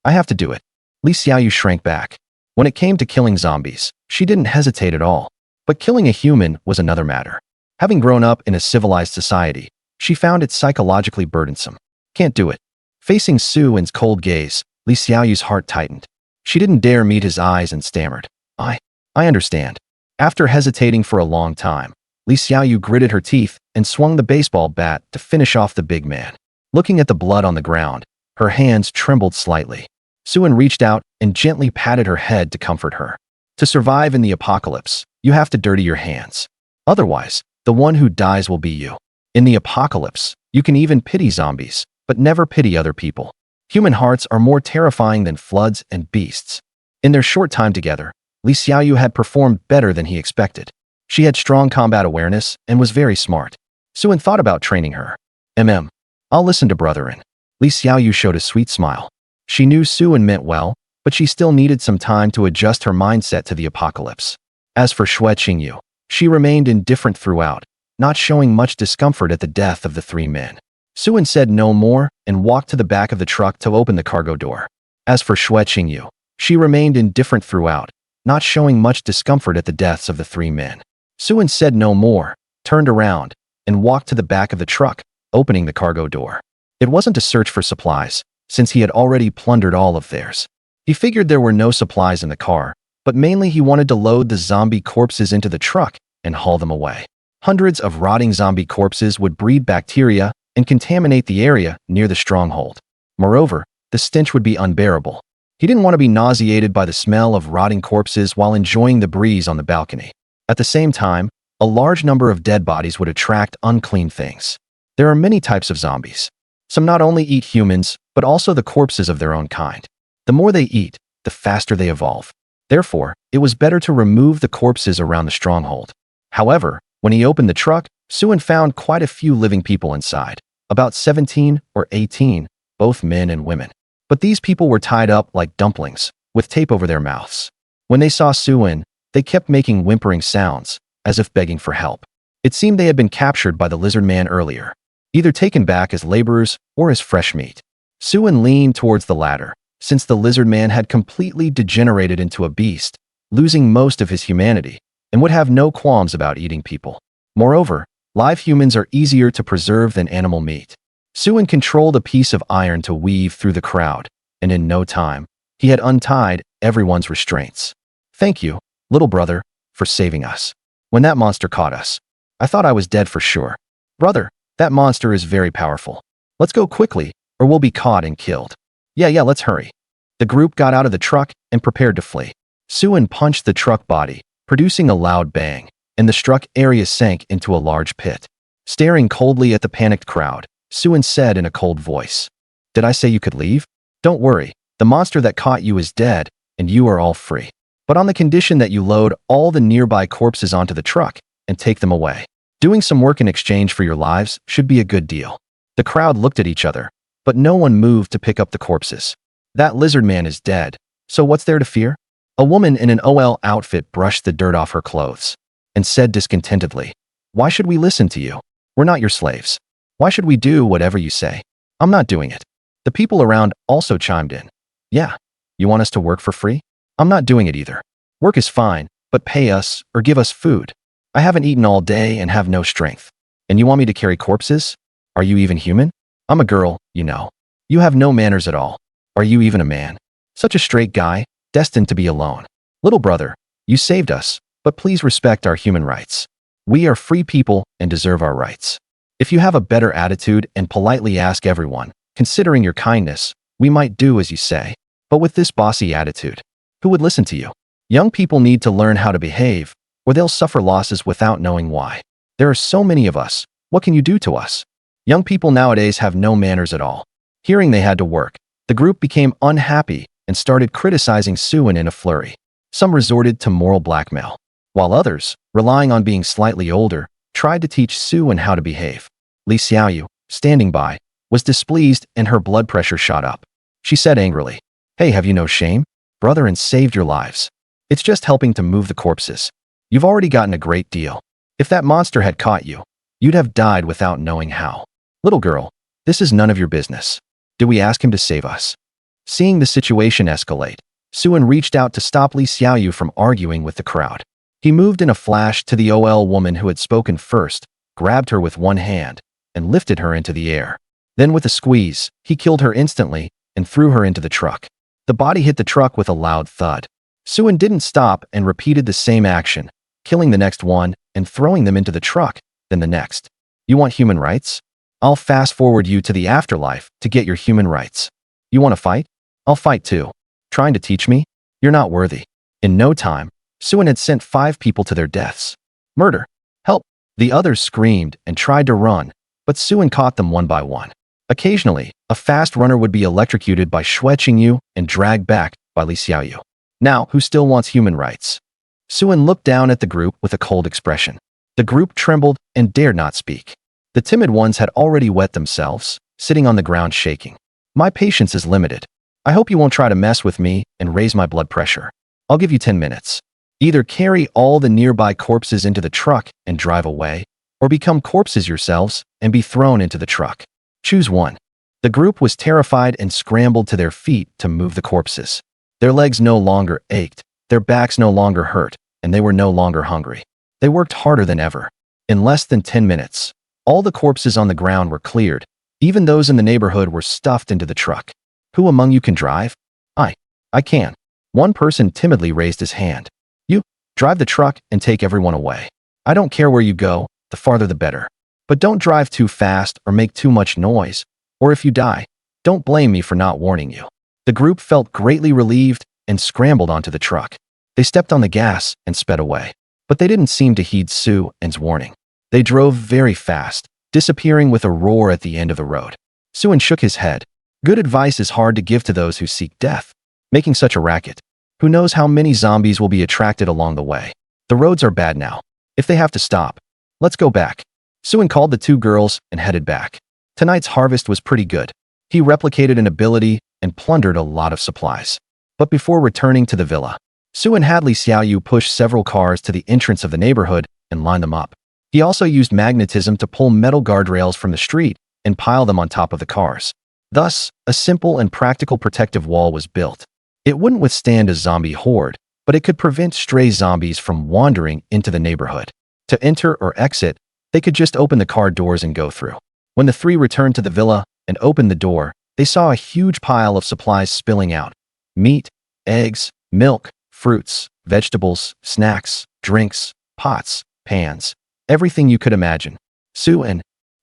I have to do it. Li Xiaoyu shrank back. When it came to killing zombies, she didn't hesitate at all. But killing a human was another matter. Having grown up in a civilized society, she found it psychologically burdensome. Can't do it. Facing Suin's cold gaze, Li Xiaoyu's heart tightened. She didn't dare meet his eyes and stammered, I understand." After hesitating for a long time, Li Xiaoyu gritted her teeth and swung the baseball bat to finish off the big man. Looking at the blood on the ground, her hands trembled slightly. Suin reached out and gently patted her head to comfort her. To survive in the apocalypse, you have to dirty your hands. Otherwise, the one who dies will be you. In the apocalypse, you can even pity zombies, but never pity other people. Human hearts are more terrifying than floods and beasts. In their short time together, Li Xiaoyu had performed better than he expected. She had strong combat awareness and was very smart. Suin thought about training her. I'll listen to brethren. Li Xiaoyu showed a sweet smile. She knew Suin meant well, but she still needed some time to adjust her mindset to the apocalypse. As for Xue Qingyu, she remained indifferent throughout, not showing much discomfort at the death of the 3 men. Suin said no more and walked to the back of the truck to open the cargo door. As for Xue Qingyu, she remained indifferent throughout, not showing much discomfort at the deaths of the 3 men. Suin said no more, turned around, and walked to the back of the truck, opening the cargo door. It wasn't a search for supplies, since he had already plundered all of theirs. He figured there were no supplies in the car, but mainly he wanted to load the zombie corpses into the truck and haul them away. Hundreds of rotting zombie corpses would breed bacteria and contaminate the area near the stronghold. Moreover, the stench would be unbearable. He didn't want to be nauseated by the smell of rotting corpses while enjoying the breeze on the balcony. At the same time, a large number of dead bodies would attract unclean things. There are many types of zombies. Some not only eat humans, but also the corpses of their own kind. The more they eat, the faster they evolve. Therefore, it was better to remove the corpses around the stronghold. However, when he opened the truck, Suin found quite a few living people inside, about 17 or 18, both men and women. But these people were tied up like dumplings, with tape over their mouths. When they saw Suin, they kept making whimpering sounds, as if begging for help. It seemed they had been captured by the lizard man earlier, either taken back as laborers or as fresh meat. Suin leaned towards the latter, since the lizard man had completely degenerated into a beast, losing most of his humanity, and would have no qualms about eating people. Moreover, live humans are easier to preserve than animal meat. Suin controlled a piece of iron to weave through the crowd, and in no time, he had untied everyone's restraints. Thank you, little brother, for saving us. When that monster caught us, I thought I was dead for sure. Brother, that monster is very powerful. Let's go quickly, or we'll be caught and killed. Yeah, let's hurry. The group got out of the truck and prepared to flee. Suin punched the truck body, producing a loud bang, and the struck area sank into a large pit. Staring coldly at the panicked crowd, Suin said in a cold voice, "Did I say you could leave? Don't worry, the monster that caught you is dead, and you are all free. But on the condition that you load all the nearby corpses onto the truck and take them away. Doing some work in exchange for your lives should be a good deal." The crowd looked at each other, but no one moved to pick up the corpses. That lizard man is dead, so what's there to fear? A woman in an OL outfit brushed the dirt off her clothes and said discontentedly, "Why should we listen to you? We're not your slaves. Why should we do whatever you say? I'm not doing it." The people around also chimed in. "Yeah, you want us to work for free? I'm not doing it either. Work is fine, but pay us or give us food. I haven't eaten all day and have no strength. And you want me to carry corpses? Are you even human? I'm a girl, you know. You have no manners at all. Are you even a man? Such a straight guy, destined to be alone. Little brother, you saved us, but please respect our human rights. We are free people and deserve our rights. If you have a better attitude and politely ask everyone, considering your kindness, we might do as you say. But with this bossy attitude, who would listen to you? Young people need to learn how to behave, or they'll suffer losses without knowing why. There are so many of us. What can you do to us? Young people nowadays have no manners at all." Hearing they had to work, the group became unhappy and started criticizing Suin in a flurry. Some resorted to moral blackmail, while others, relying on being slightly older, tried to teach Suin how to behave. Li Xiaoyu, standing by, was displeased and her blood pressure shot up. She said angrily, "Hey, have you no shame? Brother, and saved your lives. It's just helping to move the corpses. You've already gotten a great deal. If that monster had caught you, you'd have died without knowing how. Little girl, this is none of your business. Did we ask him to save us?" Seeing the situation escalate, Suin reached out to stop Li Xiaoyu from arguing with the crowd. He moved in a flash to the OL woman who had spoken first, grabbed her with one hand, and lifted her into the air. Then with a squeeze, he killed her instantly and threw her into the truck. The body hit the truck with a loud thud. Suin didn't stop and repeated the same action, killing the next one and throwing them into the truck, then the next. You want human rights? I'll fast forward you to the afterlife to get your human rights. You want to fight? I'll fight too. Trying to teach me? You're not worthy. In no time, Suin had sent 5 people to their deaths. Murder! Help! The others screamed and tried to run, but Suin caught them one by one. Occasionally, a fast runner would be electrocuted by Xue Qingyu and dragged back by Li Xiaoyu. Now, who still wants human rights? Suin looked down at the group with a cold expression. The group trembled and dared not speak. The timid ones had already wet themselves, sitting on the ground shaking. My patience is limited. I hope you won't try to mess with me and raise my blood pressure. I'll give you 10 minutes. Either carry all the nearby corpses into the truck and drive away, or become corpses yourselves and be thrown into the truck. Choose one. The group was terrified and scrambled to their feet to move the corpses. Their legs no longer ached, their backs no longer hurt, and they were no longer hungry. They worked harder than ever. In less than 10 minutes, all the corpses on the ground were cleared. Even those in the neighborhood were stuffed into the truck. Who among you can drive? I can. One person timidly raised his hand. You, drive the truck and take everyone away. I don't care where you go, the farther the better. But don't drive too fast or make too much noise, or if you die, don't blame me for not warning you. The group felt greatly relieved and scrambled onto the truck. They stepped on the gas and sped away. But they didn't seem to heed Suin's warning. They drove very fast, disappearing with a roar at the end of the road. Suin shook his head. Good advice is hard to give to those who seek death. Making such a racket. Who knows how many zombies will be attracted along the way. The roads are bad now. If they have to stop, let's go back. Suin called the 2 girls and headed back. Tonight's harvest was pretty good. He replicated an ability and plundered a lot of supplies. But before returning to the villa, Su and Hadley Xiaoyu pushed several cars to the entrance of the neighborhood and lined them up. He also used magnetism to pull metal guardrails from the street and pile them on top of the cars. Thus, a simple and practical protective wall was built. It wouldn't withstand a zombie horde, but it could prevent stray zombies from wandering into the neighborhood. To enter or exit, they could just open the car doors and go through. When the three returned to the villa and opened the door, they saw a huge pile of supplies spilling out. Meat, eggs, milk, fruits, vegetables, snacks, drinks, pots, pans, everything you could imagine.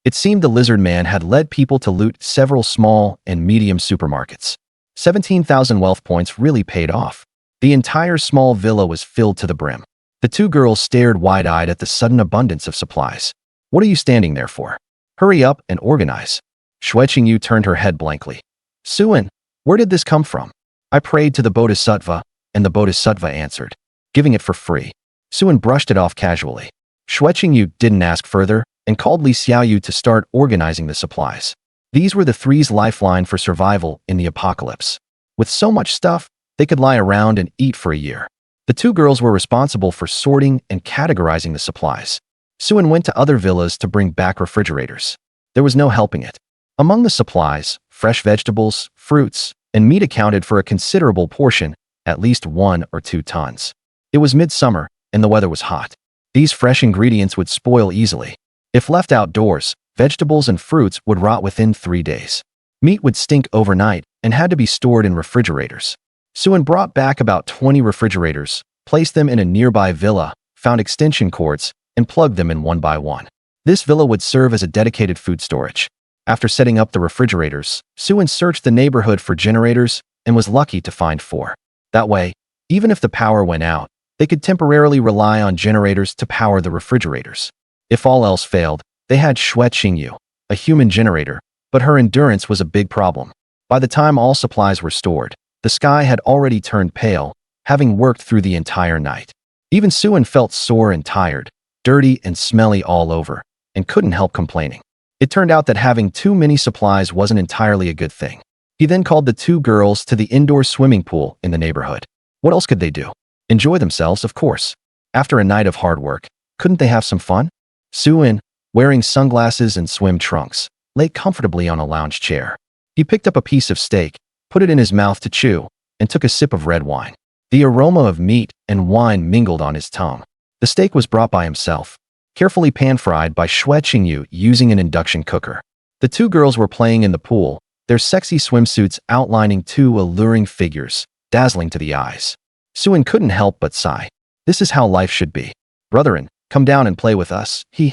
It seemed the lizard man had led people to loot several small and medium supermarkets. 17,000 wealth points really paid off. The entire small villa was filled to the brim. The two girls stared wide-eyed at the sudden abundance of supplies. What are you standing there for? Hurry up and organize. Xue Qingyu turned her head blankly. Suin, where did this come from? I prayed to the Bodhisattva, and the Bodhisattva answered, giving it for free. Suin brushed it off casually. Xue Qingyu didn't ask further and called Li Xiaoyu to start organizing the supplies. These were the three's lifeline for survival in the apocalypse. With so much stuff, they could lie around and eat for a year. The two girls were responsible for sorting and categorizing the supplies. Suin went to other villas to bring back refrigerators. There was no helping it. Among the supplies, fresh vegetables, fruits, and meat accounted for a considerable portion, at least 1 or 2 tons. It was midsummer, and the weather was hot. These fresh ingredients would spoil easily. If left outdoors, vegetables and fruits would rot within 3 days. Meat would stink overnight and had to be stored in refrigerators. Suin brought back about 20 refrigerators, placed them in a nearby villa, found extension cords, and plugged them in one by one. This villa would serve as a dedicated food storage. After setting up the refrigerators, Suin searched the neighborhood for generators and was lucky to find 4. That way, even if the power went out, they could temporarily rely on generators to power the refrigerators. If all else failed, they had Xue Qingyu, a human generator, but her endurance was a big problem. By the time all supplies were stored, the sky had already turned pale, having worked through the entire night. Even Suin felt sore and tired, dirty and smelly all over, and couldn't help complaining. It turned out that having too many supplies wasn't entirely a good thing. He then called the two girls to the indoor swimming pool in the neighborhood. What else could they do? Enjoy themselves, of course. After a night of hard work, couldn't they have some fun? Suin, wearing sunglasses and swim trunks, lay comfortably on a lounge chair. He picked up a piece of steak, put it in his mouth to chew, and took a sip of red wine. The aroma of meat and wine mingled on his tongue. The steak was brought by himself, carefully pan-fried by Xue Qingyu using an induction cooker. The two girls were playing in the pool, their sexy swimsuits outlining 2 alluring figures, dazzling to the eyes. Suin couldn't help but sigh. This is how life should be. Brotherin, come down and play with us, Li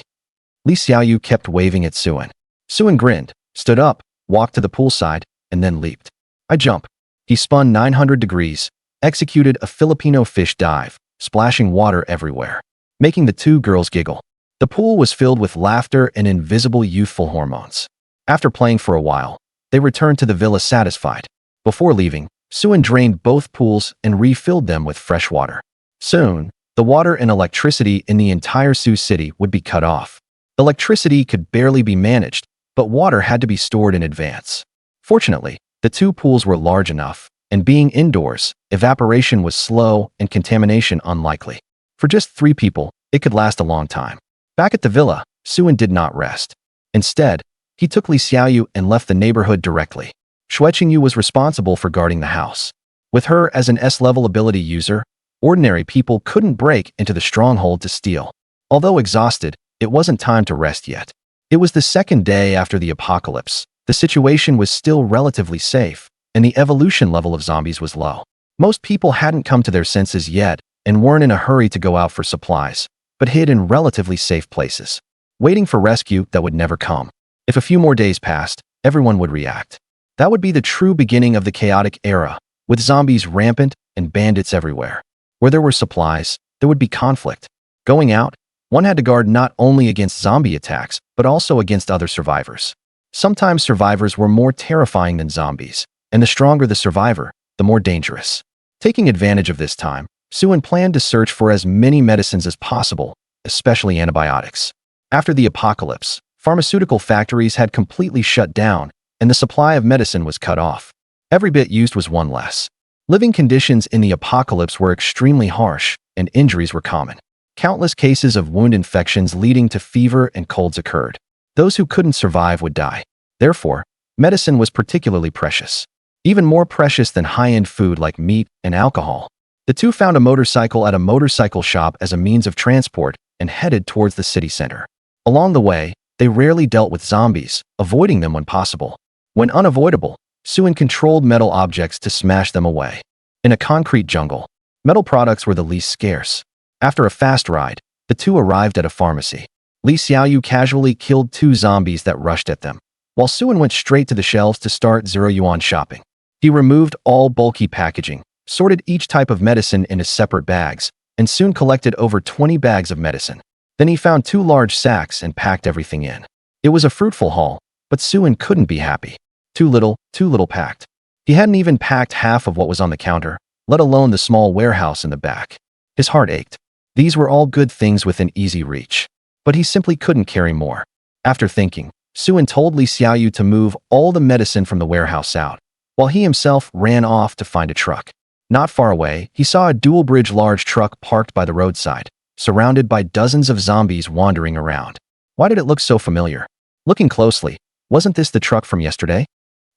Xiaoyu kept waving at Suin. Suin grinned, stood up, walked to the poolside, and then leaped. I jump. He spun 900 degrees, executed a Filipino fish dive, splashing water everywhere, making the two girls giggle. The pool was filled with laughter and invisible youthful hormones. After playing for a while, they returned to the villa satisfied. Before leaving, Suin drained both pools and refilled them with fresh water. Soon, the water and electricity in the entire Sioux City would be cut off. Electricity could barely be managed, but water had to be stored in advance. Fortunately, the 2 pools were large enough, and being indoors, evaporation was slow and contamination unlikely. For just 3 people, it could last a long time. Back at the villa, Suin did not rest. Instead, he took Li Xiaoyu and left the neighborhood directly. Xue Qingyu was responsible for guarding the house. With her as an S-level ability user, ordinary people couldn't break into the stronghold to steal. Although exhausted, it wasn't time to rest yet. It was the second day after the apocalypse. The situation was still relatively safe, and the evolution level of zombies was low. Most people hadn't come to their senses yet and weren't in a hurry to go out for supplies, but hid in relatively safe places, waiting for rescue that would never come. If a few more days passed, everyone would react. That would be the true beginning of the chaotic era, with zombies rampant and bandits everywhere. Where there were supplies, there would be conflict. Going out, one had to guard not only against zombie attacks, but also against other survivors. Sometimes survivors were more terrifying than zombies, and the stronger the survivor, the more dangerous. Taking advantage of this time, Suin planned to search for as many medicines as possible, especially antibiotics. After the apocalypse, pharmaceutical factories had completely shut down, and the supply of medicine was cut off. Every bit used was one less. Living conditions in the apocalypse were extremely harsh, and injuries were common. Countless cases of wound infections leading to fever and colds occurred. Those who couldn't survive would die. Therefore, medicine was particularly precious. Even more precious than high-end food like meat and alcohol. The two found a motorcycle at a motorcycle shop as a means of transport and headed towards the city center. Along the way, they rarely dealt with zombies, avoiding them when possible. When unavoidable, Suen controlled metal objects to smash them away. In a concrete jungle, metal products were the least scarce. After a fast ride, the two arrived at a pharmacy. Li Xiaoyu casually killed 2 zombies that rushed at them, while Suen went straight to the shelves to start 0 yuan shopping. He removed all bulky packaging, sorted each type of medicine into separate bags, and soon collected over 20 bags of medicine. Then he found 2 large sacks and packed everything in. It was a fruitful haul, but Suen couldn't be happy. Too little packed. He hadn't even packed half of what was on the counter, let alone the small warehouse in the back. His heart ached. These were all good things within easy reach. But he simply couldn't carry more. After thinking, Suen told Li Xiaoyu to move all the medicine from the warehouse out, while he himself ran off to find a truck. Not far away, he saw a dual-bridge large truck parked by the roadside, surrounded by dozens of zombies wandering around. Why did it look so familiar? Looking closely, wasn't this the truck from yesterday?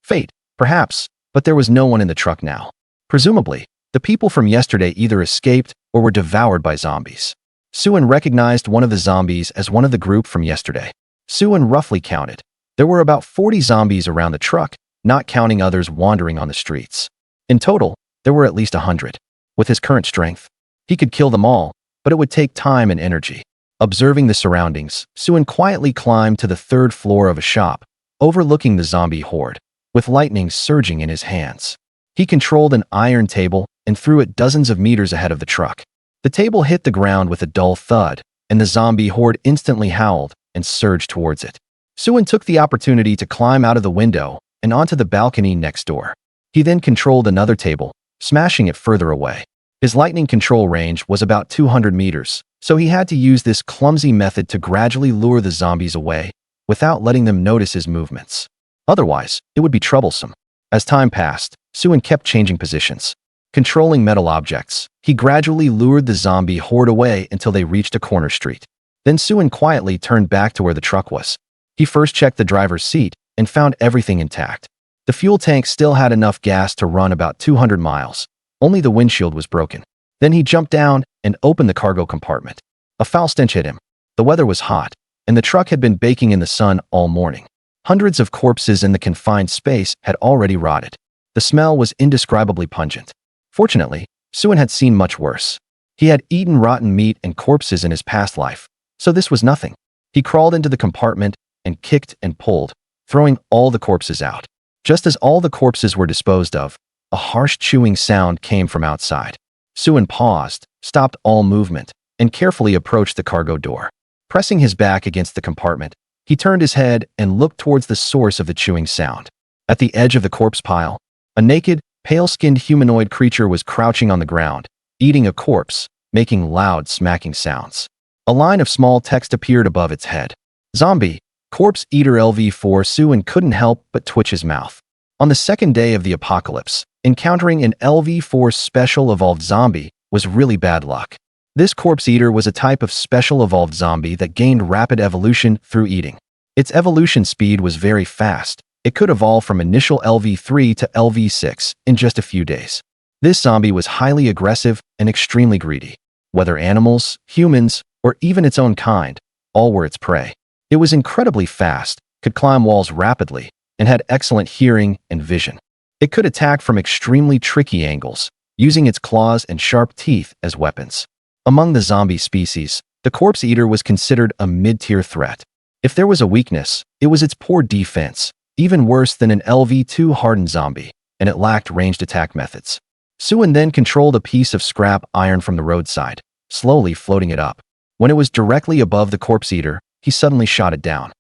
Fate, perhaps, but there was no one in the truck now. Presumably, the people from yesterday either escaped or were devoured by zombies. Suen recognized one of the zombies as one of the group from yesterday. Suen roughly counted. There were about 40 zombies around the truck, not counting others wandering on the streets. In total, there were at least 100. With his current strength, he could kill them all, but it would take time and energy. Observing the surroundings, Suen quietly climbed to the 3rd floor of a shop, overlooking the zombie horde, with lightning surging in his hands. He controlled an iron table and threw it dozens of meters ahead of the truck. The table hit the ground with a dull thud, and the zombie horde instantly howled and surged towards it. Suen took the opportunity to climb out of the window and onto the balcony next door. He then controlled another table, smashing it further away. His lightning control range was about 200 meters, so he had to use this clumsy method to gradually lure the zombies away without letting them notice his movements. Otherwise, it would be troublesome. As time passed, Suen kept changing positions. Controlling metal objects, he gradually lured the zombie horde away until they reached a corner street. Then Suen quietly turned back to where the truck was. He first checked the driver's seat and found everything intact. The fuel tank still had enough gas to run about 200 miles. Only the windshield was broken. Then he jumped down and opened the cargo compartment. A foul stench hit him. The weather was hot, and the truck had been baking in the sun all morning. Hundreds of corpses in the confined space had already rotted. The smell was indescribably pungent. Fortunately, Suen had seen much worse. He had eaten rotten meat and corpses in his past life, so this was nothing. He crawled into the compartment and kicked and pulled, throwing all the corpses out. Just as all the corpses were disposed of, a harsh chewing sound came from outside. Suen paused, stopped all movement, and carefully approached the cargo door. Pressing his back against the compartment, he turned his head and looked towards the source of the chewing sound. At the edge of the corpse pile, a naked, pale-skinned humanoid creature was crouching on the ground, eating a corpse, making loud smacking sounds. A line of small text appeared above its head. Zombie, Corpse Eater LV4. Suen couldn't help but twitch his mouth. On the 2nd day of the apocalypse, encountering an LV4 special evolved zombie was really bad luck. This Corpse Eater was a type of special evolved zombie that gained rapid evolution through eating. Its evolution speed was very fast. It could evolve from initial LV3 to LV6 in just a few days. This zombie was highly aggressive and extremely greedy. Whether animals, humans, or even its own kind, all were its prey. It was incredibly fast, could climb walls rapidly, and had excellent hearing and vision. It could attack from extremely tricky angles, using its claws and sharp teeth as weapons. Among the zombie species, the Corpse Eater was considered a mid-tier threat. If there was a weakness, it was its poor defense, even worse than an LV2 hardened zombie, and it lacked ranged attack methods. Suen then controlled a piece of scrap iron from the roadside, slowly floating it up. When it was directly above the Corpse Eater, he suddenly shot it down.